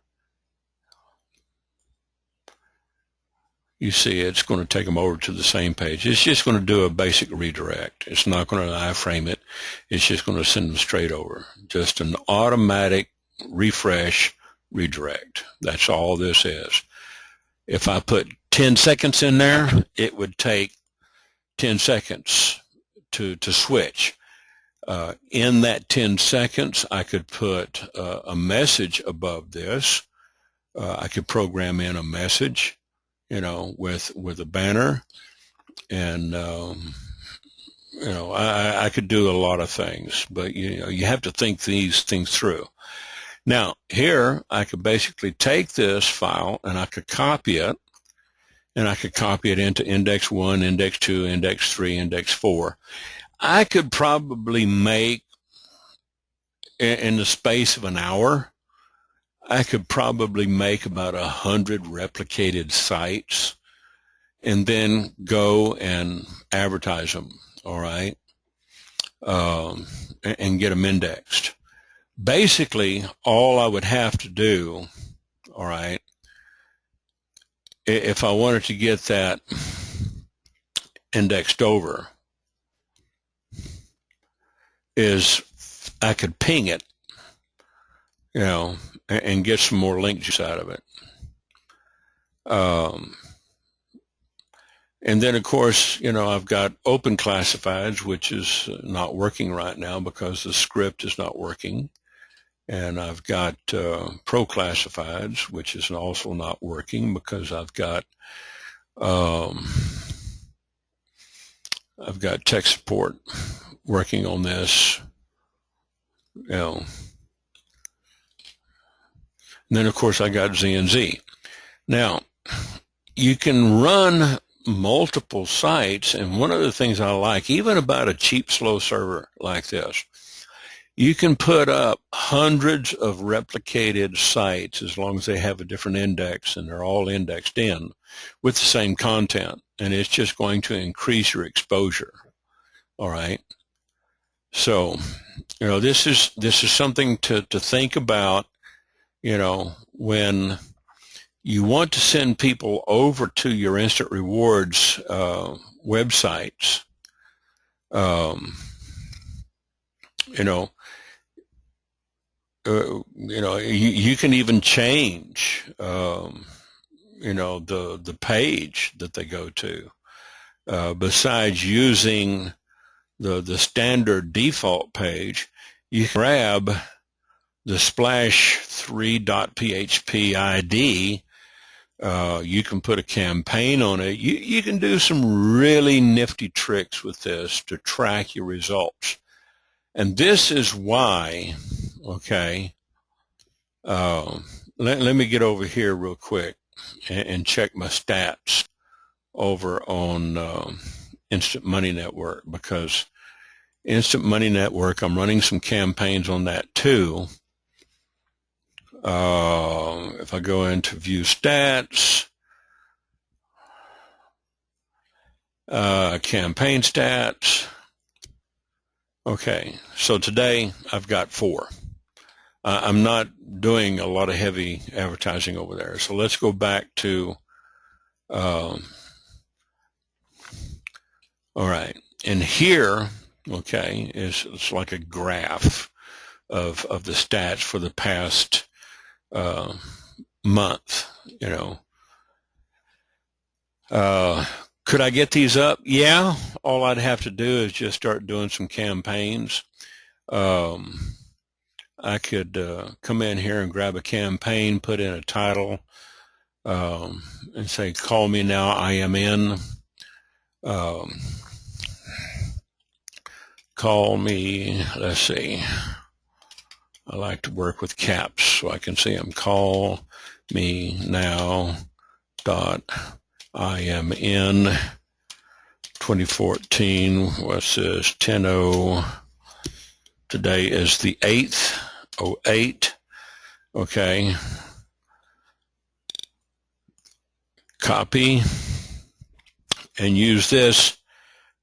you see it's going to take them over to the same page. It's just going to do a basic redirect. It's not going to iframe it. It's just going to send them straight over. Just an automatic refresh redirect. That's all this is. If I put 10 seconds in there, it would take 10 seconds to switch. In that 10 seconds, I could put a message above this. I could program in a message, with a banner, and I could do a lot of things, but you have to think these things through. Now here I could basically take this file and I could copy it, and I could copy it into index 1, index 2, index 3, index 4. I could probably make, in the space of an hour, I could probably make about 100 replicated sites and then go and advertise them, all right, and get them indexed. Basically, all I would have to do, all right, if I wanted to get that indexed over, is I could ping it, and get some more links out of it. And then, of course, I've got open classifieds, which is not working right now because the script is not working. And I've got pro classifieds, which is also not working because I've got tech support working on this, And then, of course, I got ZNZ. Now, you can run multiple sites, and one of the things I like, even about a cheap, slow server like this, you can put up hundreds of replicated sites as long as they have a different index and they're all indexed in with the same content, and it's just going to increase your exposure. All right. So, this is something to think about, when you want to send people over to your instant rewards websites. You can even change, the page that they go to. Besides using the standard default page, you can grab the splash3.php ID. You can put a campaign on it. You can do some really nifty tricks with this to track your results. And this is why, okay, let me get over here real quick and check my stats over on Instant Money Network, because Instant Money Network, I'm running some campaigns on that too. If I go into view stats, campaign stats, okay, so today I've got 4. I'm not doing a lot of heavy advertising over there. So let's go back to, all right, and here, okay, it's like a graph of the stats for the past month, Could I get these up? Yeah, all I'd have to do is just start doing some campaigns. I could come in here and grab a campaign, put in a title, and say, call me now, I am in. Call me, let's see, I like to work with caps so I can see them. Call me now dot IMN 2014. What's this? 10-0. Today is the 8th. 08. Okay. Copy and use this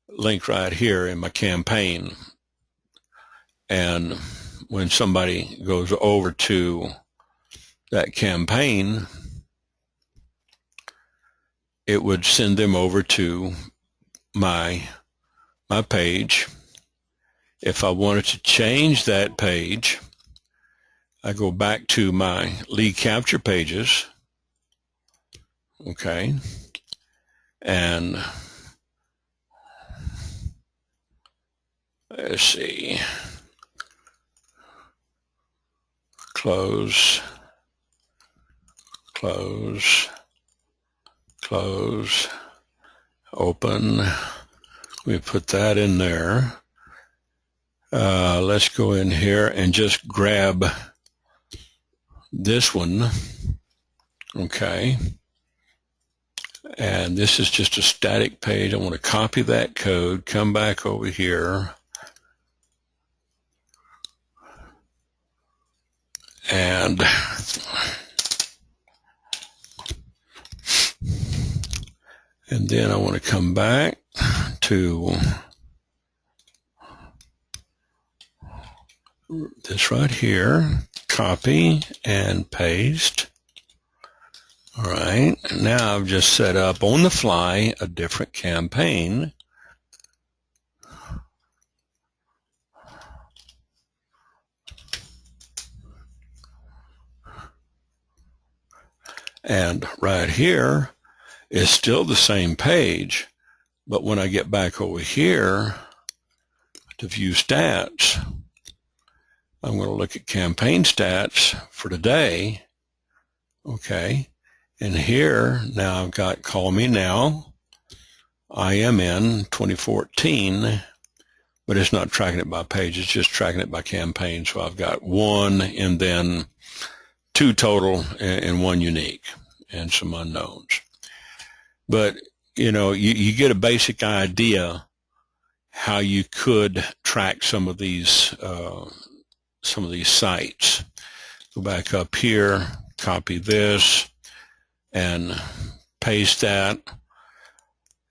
link right here in my campaign. And when somebody goes over to that campaign, it would send them over to my page. If I wanted to change that page, I go back to my lead capture pages, okay, and let's see, close, open. We put that in there. Let's go in here and just grab this one, okay, and this is just a static page. I want to copy that code, come back over here, and then I want to come back to this right here, copy and paste. All right, now I've just set up on the fly a different campaign. And right here is still the same page, but when I get back over here to view stats, I'm going to look at campaign stats for today, okay, and here now I've got Call Me Now, IMN 2014, but it's not tracking it by page, it's just tracking it by campaign, so I've got 1 and then 2 total and 1 unique and some unknowns. But, you know, you get a basic idea how you could track some of these sites. Go back up here, copy this, and paste that.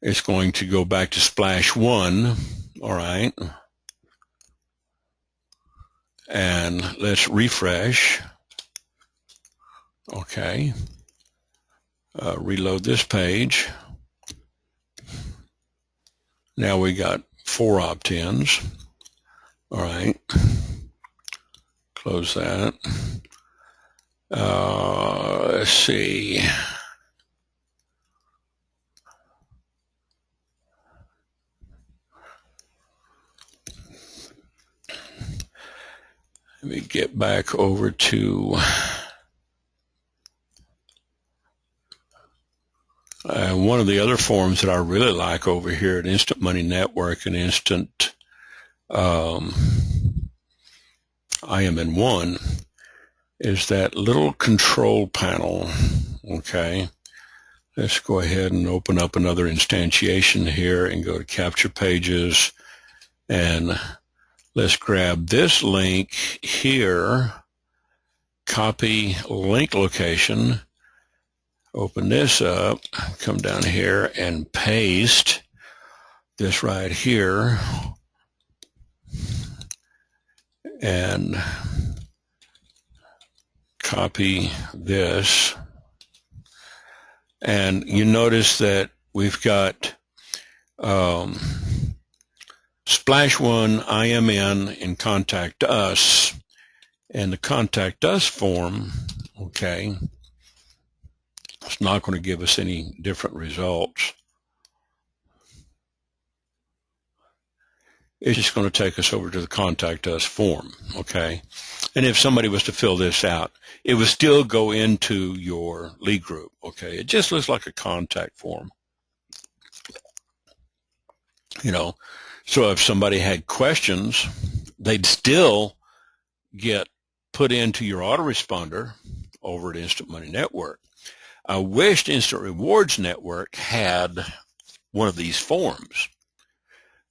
It's going to go back to Splash 1, all right. And let's refresh. Okay. Reload this page. Now we got 4 opt-ins. All right. Close that. Let's see. Let me get back over to one of the other forums that I really like over here at Instant Money Network and Instant IMN1 is that little control panel. Okay, let's go ahead and open up another instantiation here and go to Capture Pages, and let's grab this link here, copy link location, open this up, come down here and paste this right here, and copy this. And you notice that we've got Splash 1, IMN, and Contact Us. And the Contact Us form, okay, it's not going to give us any different results. It's just going to take us over to the Contact Us form, okay? And if somebody was to fill this out, it would still go into your lead group, okay? It just looks like a contact form, you know? So if somebody had questions, they'd still get put into your autoresponder over at Instant Money Network. I wished Instant Rewards Network had one of these forms.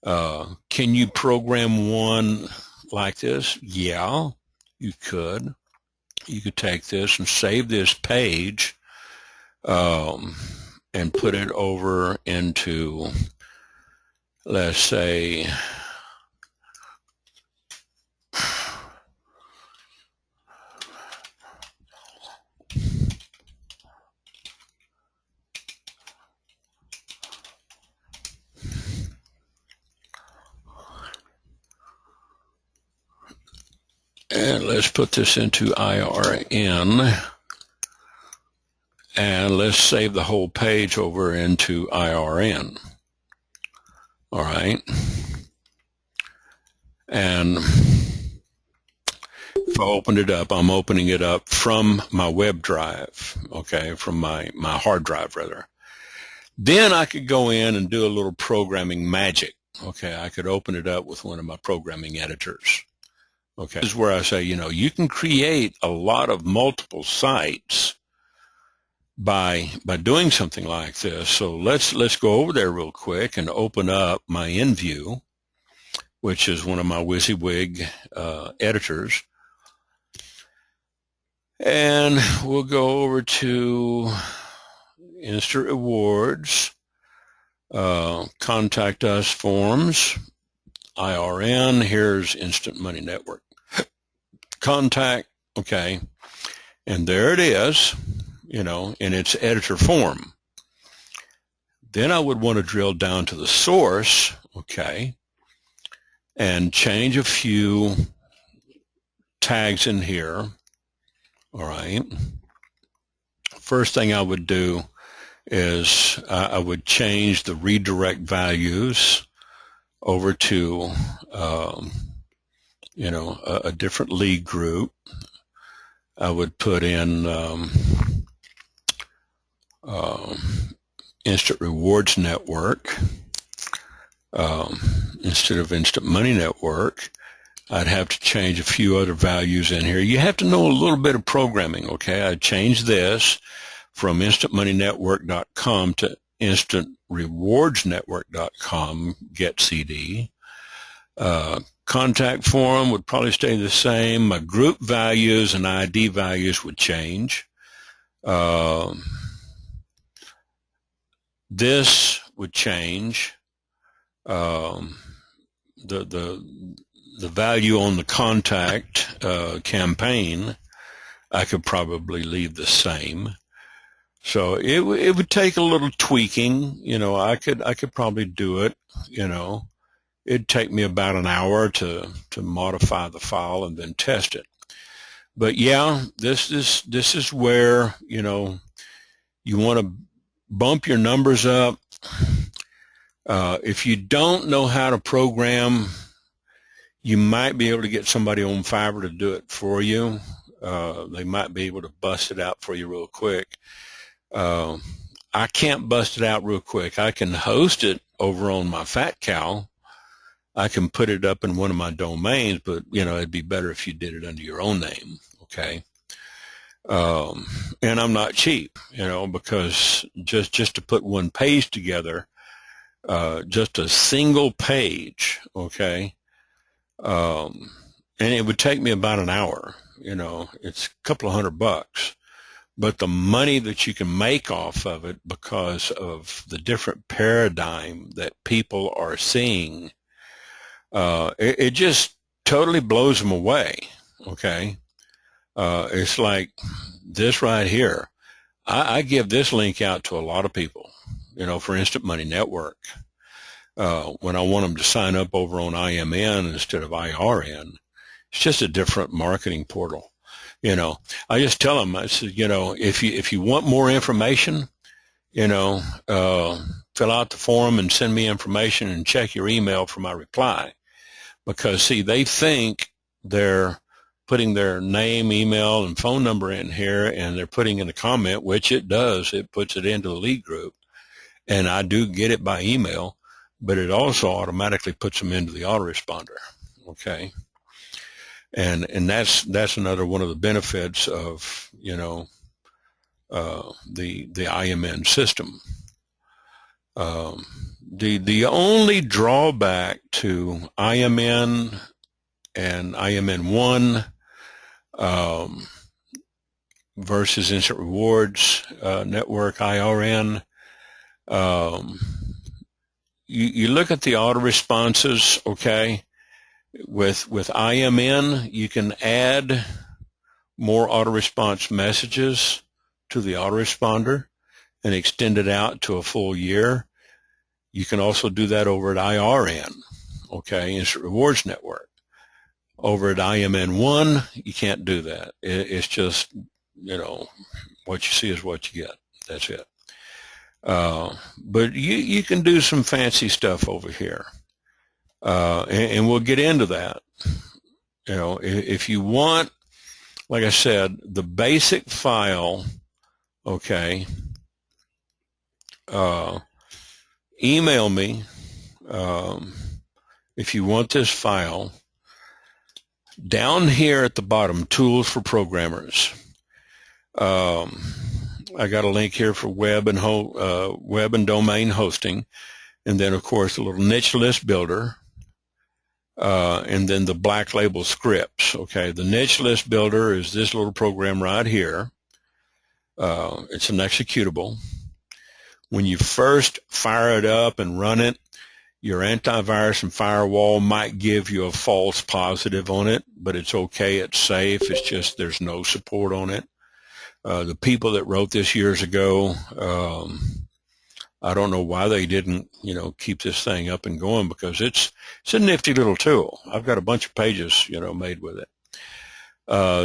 Can you program one like this? Yeah, you could. You could take this and save this page and put it over into, let's say, and let's put this into IRN, and let's save the whole page over into IRN. All right. And if I opened it up, I'm opening it up from my web drive, okay, from my hard drive, rather. Then I could go in and do a little programming magic. Okay, I could open it up with one of my programming editors. Okay, this is where I say, you can create a lot of multiple sites by doing something like this. So let's go over there real quick and open up my InView, which is one of my WYSIWYG editors. And we'll go over to Instant Rewards, Contact Us forms, IRN. Here's Instant Money Network. Contact, okay, and there it is, in its editor form. Then I would want to drill down to the source, okay, and change a few tags in here. All right. First thing I would do is I would change the redirect values over to a different lead group. I would put in Instant Rewards Network instead of Instant Money Network. I'd have to change a few other values in here. You have to know a little bit of programming, okay? I'd change this from instantmoneynetwork.com to instantrewardsnetwork.com get CD. Contact form would probably stay the same. My group values and ID values would change. This would change. The value on the contact campaign, I could probably leave the same. So it would take a little tweaking. I could probably do it. It'd take me about an hour to modify the file and then test it. But yeah, this is where you want to bump your numbers up. If you don't know how to program, you might be able to get somebody on Fiverr to do it for you. They might be able to bust it out for you real quick. I can't bust it out real quick. I can host it over on my Fat Cow. I can put it up in one of my domains, but it'd be better if you did it under your own name, okay? And I'm not cheap, because just to put one page together, just a single page, okay? And it would take me about an hour. It's a couple of $100, but the money that you can make off of it because of the different paradigm that people are seeing, it just totally blows them away. Okay. It's like this right here. I give this link out to a lot of people, for Instant Money Network. When I want them to sign up over on IMN instead of IRN. It's just a different marketing portal. I just tell them, I said, if you want more information, fill out the form and send me information and check your email for my reply. Because, see, they think they're putting their name, email, and phone number in here, and they're putting in a comment, which it does. It puts it into the lead group. And I do get it by email, but it also automatically puts them into the autoresponder. Okay. And that's another one of the benefits of, the IMN system. The only drawback to IMN and IMN1 versus Instant Rewards Network, IRN, you look at the auto responses, okay? With IMN, you can add more auto response messages to the autoresponder and extend it out to a full year. You can also do that over at IRN, okay, Instant Rewards Network. Over at IMN1, you can't do that. It's just, what you see is what you get. That's it. But you can do some fancy stuff over here. And we'll get into that. If you want, like I said, the basic file, okay, email me if you want this file. Down here at the bottom, tools for programmers. I got a link here for web and domain hosting, and then of course the little niche list builder, and then the black label scripts. Okay, the niche list builder is this little program right here. It's an executable. When you first fire it up and run it, your antivirus and firewall might give you a false positive on it, but it's okay, it's safe. It's just there's no support on it. The people that wrote this years ago, I don't know why they didn't, keep this thing up and going, because it's a nifty little tool. I've got a bunch of pages, made with it.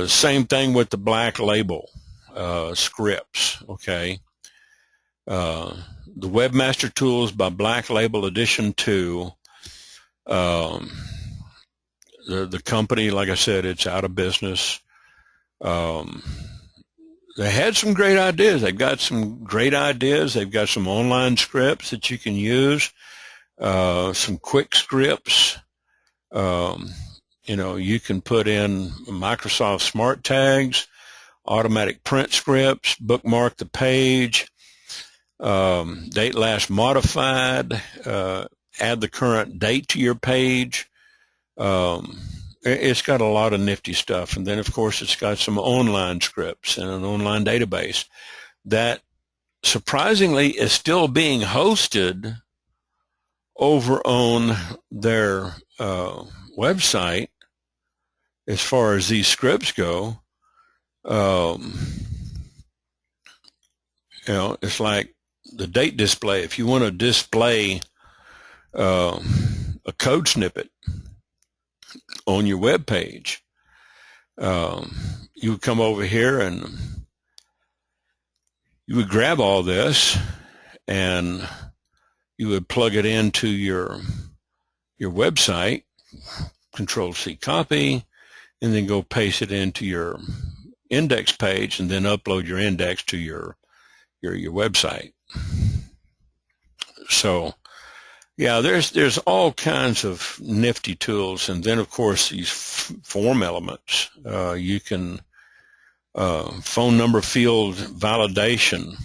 Same thing with the black label scripts, okay. The Webmaster Tools by Black Label Edition 2, the company, like I said, it's out of business. They had some great ideas. They've got some great ideas. They've got some online scripts that you can use, some quick scripts. You can put in Microsoft Smart Tags, automatic print scripts, bookmark the page, date last modified, add the current date to your page. It's got a lot of nifty stuff. And then, of course, it's got some online scripts and an online database that surprisingly is still being hosted over on their website as far as these scripts go. It's like the date display. If you want to display a code snippet on your web page, you would come over here and you would grab all this and you would plug it into your website, Control-C copy, and then go paste it into your index page and then upload your index to your website. So yeah, there's all kinds of nifty tools, and then of course these form elements. You can phone number field validation.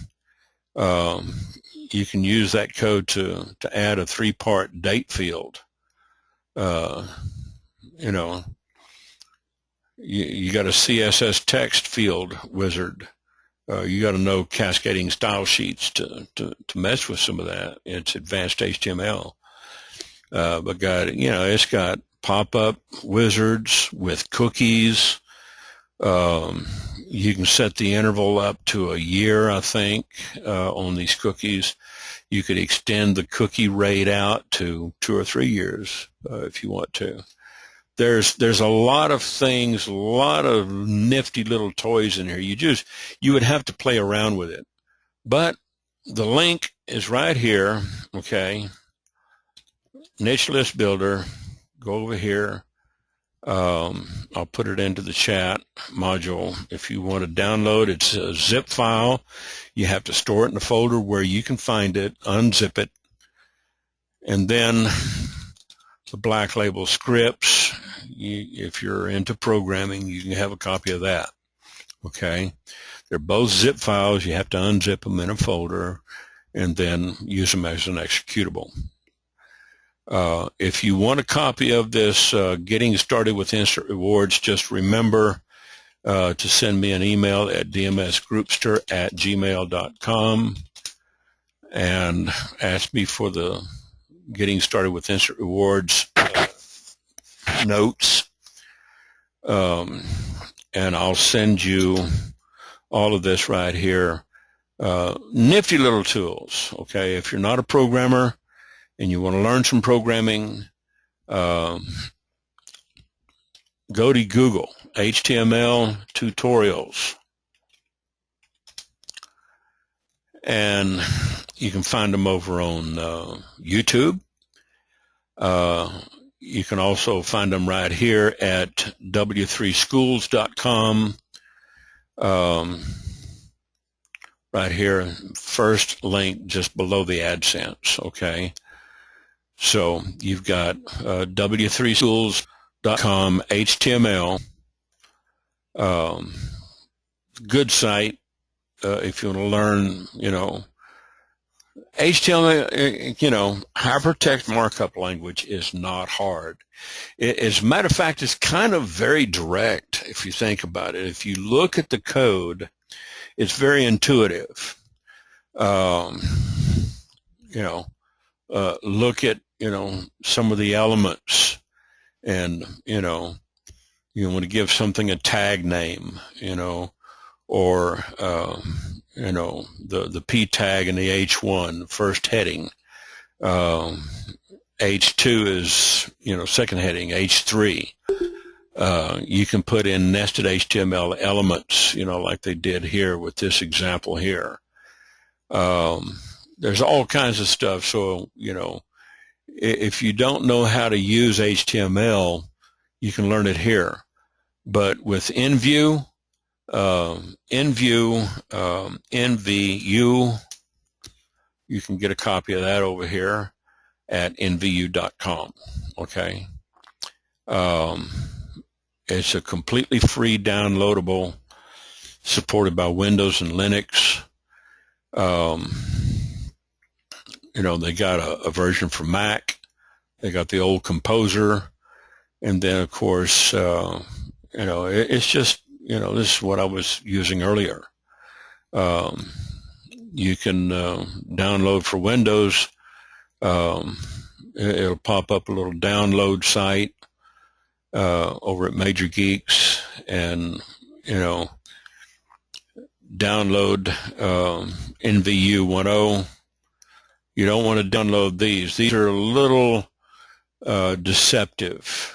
You can use that code to add a 3-part date field. You got a CSS text field wizard. You got to know cascading style sheets to mess with some of that. It's advanced HTML. But it's got pop-up wizards with cookies. You can set the interval up to a year, I think, on these cookies. You could extend the cookie rate out to 2 or 3 years if you want to. There's a lot of things, a lot of nifty little toys in here. You would have to play around with it. But the link is right here, okay? Niche List Builder. Go over here. I'll put it into the chat module. If you want to download, it's a zip file. You have to store it in a folder where you can find it, unzip it, and then the black label scripts. if you're into programming, you can have a copy of that. Okay, they're both zip files. You have to unzip them in a folder and then use them as an executable. If you want a copy of this Getting Started with Instant Rewards, just remember to send me an email at dmsgroupster@gmail.com and ask me for the Getting Started with Instant Rewards notes, and I'll send you all of this right here. Nifty little tools. Okay, if you're not a programmer and you want to learn some programming, go to Google, HTML tutorials, and you can find them over on YouTube. You can also find them right here at w3schools.com. Right here, first link just below the AdSense, okay? So you've got w3schools.com HTML, good site if you want to learn, HTML, hypertext markup language is not hard. As a matter of fact, it's kind of very direct if you think about it. If you look at the code, it's very intuitive. Look at, some of the elements, and, you want to give something a tag name, or, the P tag and the H1, first heading. H2 is, second heading, H3. You can put in nested HTML elements, like they did here with this example here. There's all kinds of stuff. So, if you don't know how to use HTML, you can learn it here. But with NView, NVU, you can get a copy of that over here at nvu.com. Okay. It's a completely free downloadable, supported by Windows and Linux. They got a version for Mac. They got the old Composer. And then, of course, it's just, this is what I was using earlier. You can download for Windows. It'll pop up a little download site over at Major Geeks, and download NVU 1.0. You don't want to download these. These are a little deceptive.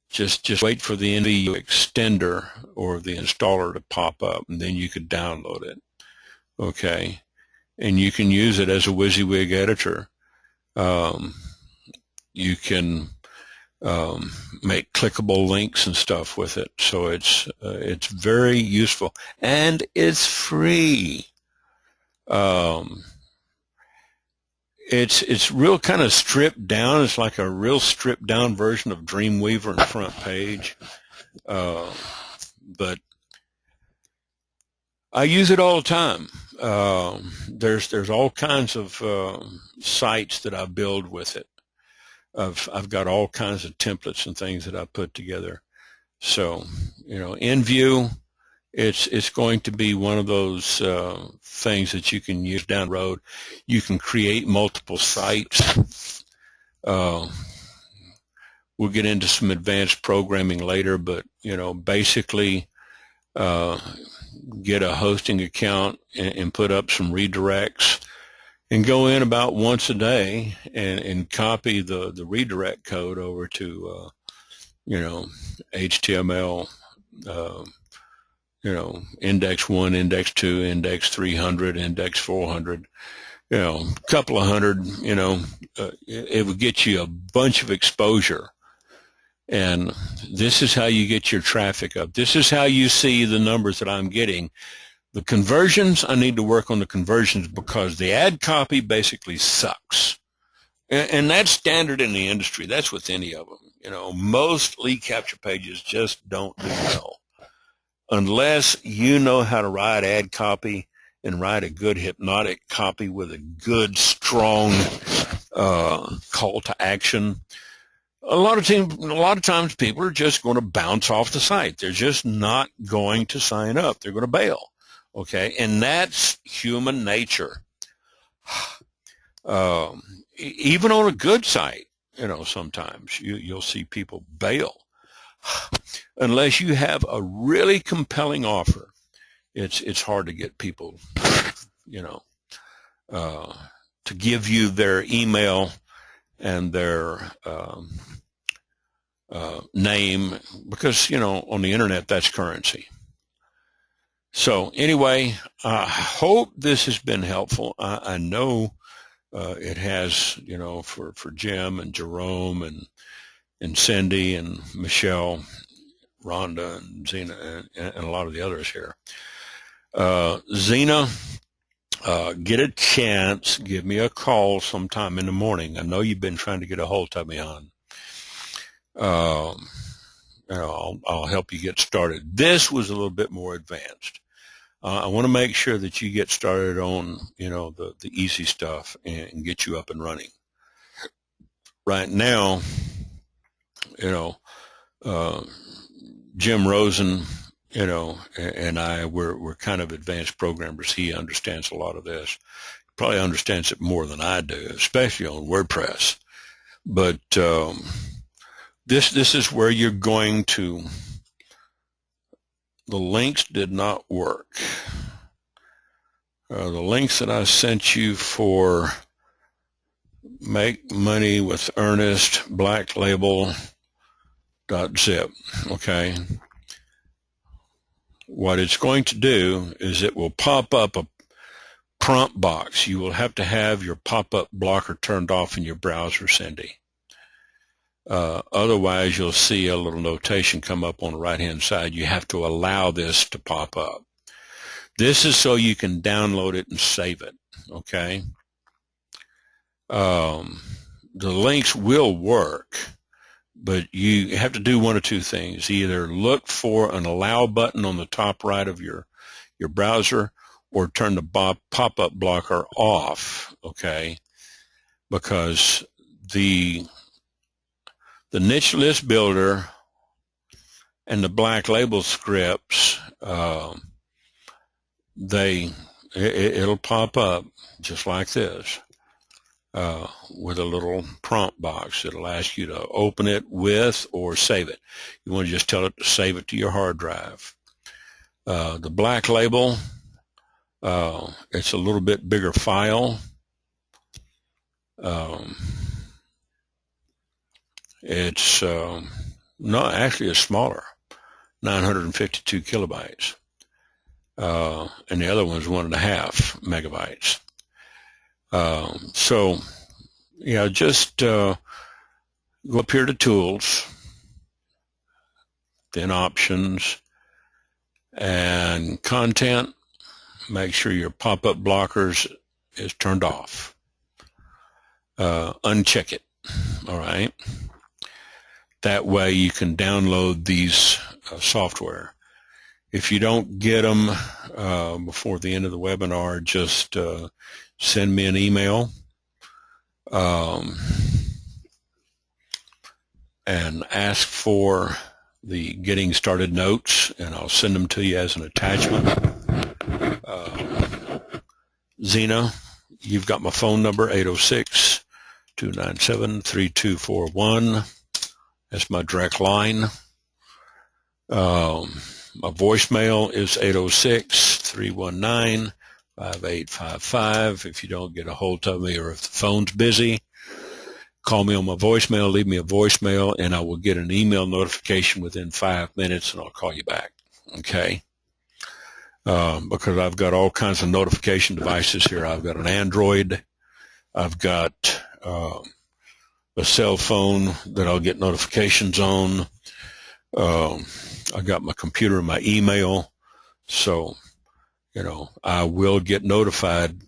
Just wait for the NVU extender or the installer to pop up, and then you could download it. Okay, and you can use it as a WYSIWYG editor. You can make clickable links and stuff with it. So it's very useful, and it's free. It's real kind of stripped down. It's like a real stripped down version of Dreamweaver and Front Page. But I use it all the time. There's all kinds of sites that I build with it. I've got all kinds of templates and things that I put together. So, NView, it's going to be one of those things that you can use down the road. You can create multiple sites. We'll get into some advanced programming later, but basically get a hosting account and put up some redirects, and go in about once a day and copy the redirect code over to HTML, index 1, index 2, index 300, index 400, a couple of hundred. It would get you a bunch of exposure. And this is how you get your traffic up. This is how you see the numbers that I'm getting. The conversions, I need to work on the conversions, because the ad copy basically sucks. And that's standard in the industry. That's with any of them. Most lead capture pages just don't do well unless you know how to write ad copy and write a good hypnotic copy with a good, strong call to action. A lot of times people are just going to bounce off the site. They're just not going to sign up. They're going to bail. Okay. And that's human nature. Even on a good site, sometimes you'll see people bail unless you have a really compelling offer. It's hard to get people, to give you their email and their name, because on the internet that's currency. So anyway, I hope this has been helpful. I know it has, for Jim and Jerome and Cindy and Michelle, Rhonda and Zena and a lot of the others here. Zena, get a chance, give me a call sometime in the morning. I know you've been trying to get a hold of me on. I'll help you get started. This was a little bit more advanced. I want to make sure that you get started on, the easy stuff and get you up and running. Right now, Jim Rosen, and we're kind of advanced programmers. He understands a lot of this. Probably understands it more than I do, especially on WordPress. But this is where you're going to. The links did not work. The links that I sent you for Make Money with Ernest, Black Label .zip. Okay. What it's going to do is it will pop up a prompt box. You will have to have your pop-up blocker turned off in your browser, Cindy. Otherwise, you'll see a little notation come up on the right-hand side. You have to allow this to pop up. This is so you can download it and save it, okay? The links will work, but you have to do one of two things. Either look for an allow button on the top right of your browser, or turn the pop-up blocker off, okay? Because the niche list builder and the black label scripts, it'll pop up just like this with a little prompt box. It'll ask you to open it with or save it. You want to just tell it to save it to your hard drive. The black label, it's a little bit bigger file. It's not actually, it's smaller, 952 kilobytes, and the other one's 1.5 megabytes. So, just go up here to Tools, then Options, and Content. Make sure your pop-up blockers is turned off. Uncheck it. All right. That way you can download these software. If you don't get them before the end of the webinar, just send me an email and ask for the Getting Started notes, and I'll send them to you as an attachment. Zena, you've got my phone number, 806-297-3241. That's my direct line. My voicemail is 806-319-5855. If you don't get a hold of me, or if the phone's busy, call me on my voicemail, leave me a voicemail, and I will get an email notification within 5 minutes, and I'll call you back. Okay? Because I've got all kinds of notification devices here. I've got an Android. I've got a cell phone that I'll get notifications on. I got my computer and my email. So, I will get notified.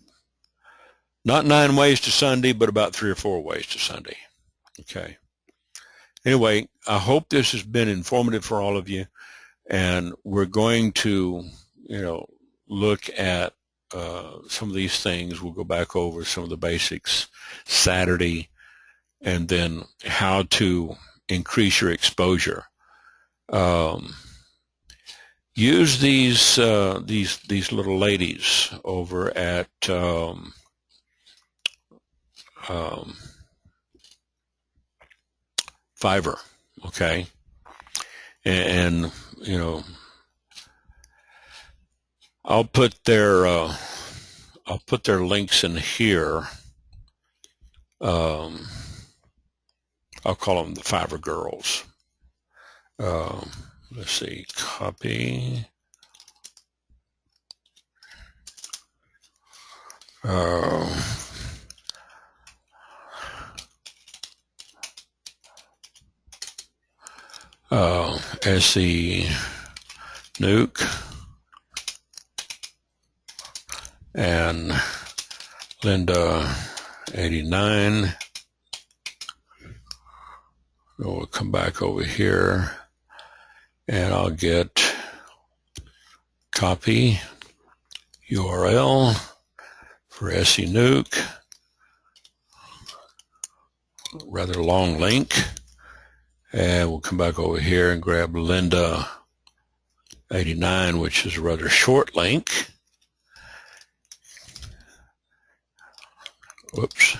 Not 9 ways to Sunday, but about 3 or 4 ways to Sunday. Okay. Anyway, I hope this has been informative for all of you, and we're going to, look at some of these things. We'll go back over some of the basics Saturday, and then how to increase your exposure. Use these little ladies over at Fiverr, okay, and I'll put their links in here. I'll call them the Fiverr girls. Let's see, copy. SE Nuke and Linda 89. We'll come back over here and I'll get copy URL for SE Nuke, rather long link, and we'll come back over here and grab Linda 89, which is a rather short link. Whoops.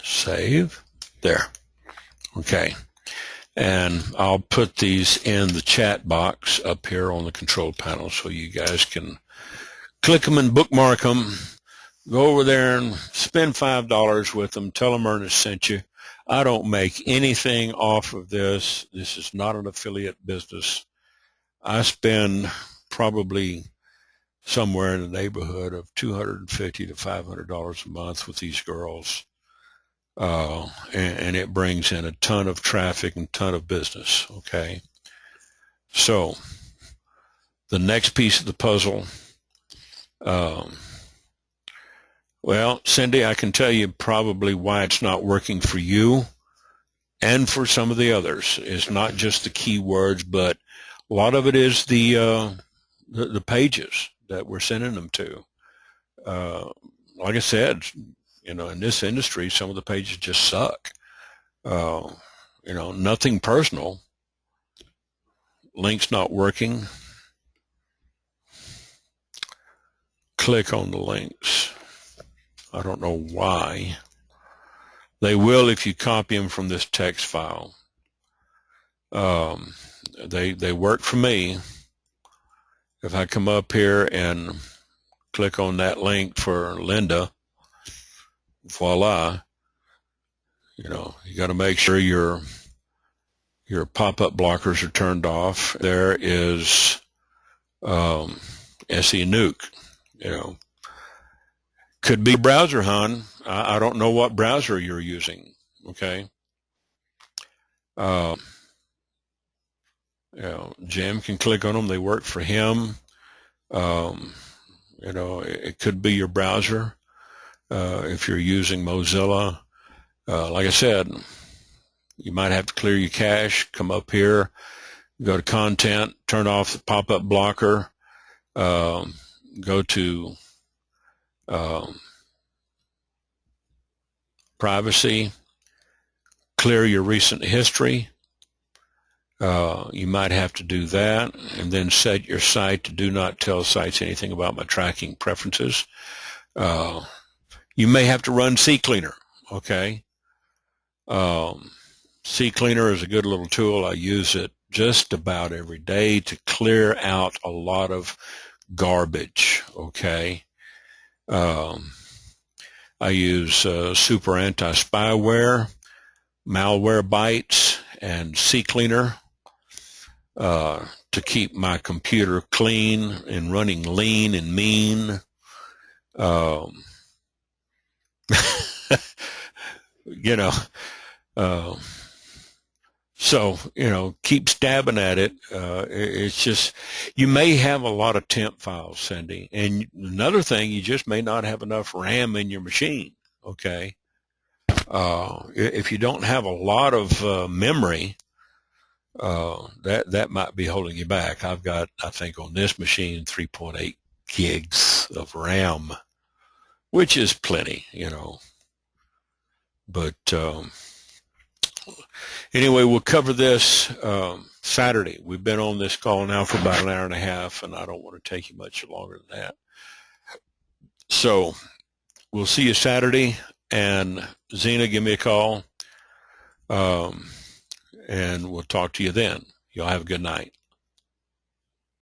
Save. There. Okay. And I'll put these in the chat box up here on the control panel so you guys can click them and bookmark them. Go over there and spend $5 with them. Tell them Ernest sent you. I don't make anything off of this. This is not an affiliate business. I spend probably somewhere in the neighborhood of $250 to $500 a month with these girls. And it brings in a ton of traffic and ton of business, okay? So the next piece of the puzzle, well, Cindy, I can tell you probably why it's not working for you and for some of the others. It's not just the keywords, but a lot of it is the pages that we're sending them to. Like I said, in this industry, some of the pages just suck. Nothing personal. Link's not working. Click on the links. I don't know why. They will if you copy them from this text file. They work for me. If I come up here and click on that link for Linda, voila, you got to make sure your pop-up blockers are turned off. There is SE Nuke, Could be browser, hon. I don't know what browser you're using, okay? Jim can click on them. They work for him. It could be your browser. If you're using Mozilla, like I said, you might have to clear your cache, come up here, go to content, turn off the pop-up blocker, go to privacy, clear your recent history. You might have to do that, and then set your site to do not tell sites anything about my tracking preferences. You may have to run CCleaner, okay? CCleaner is a good little tool. I use it just about every day to clear out a lot of garbage, okay? I use Super Anti-Spyware, Malwarebytes, and CCleaner to keep my computer clean and running lean and mean. So, keep stabbing at it. It's just, you may have a lot of temp files, Cindy. And another thing, you just may not have enough RAM in your machine, okay? If you don't have a lot of memory, that might be holding you back. I've got, I think, on this machine 3.8 gigs of RAM, which is plenty, you know. But anyway, we'll cover this Saturday. We've been on this call now for about an hour and a half, and I don't want to take you much longer than that. So we'll see you Saturday, and Zena, give me a call, and we'll talk to you then. Y'all have a good night.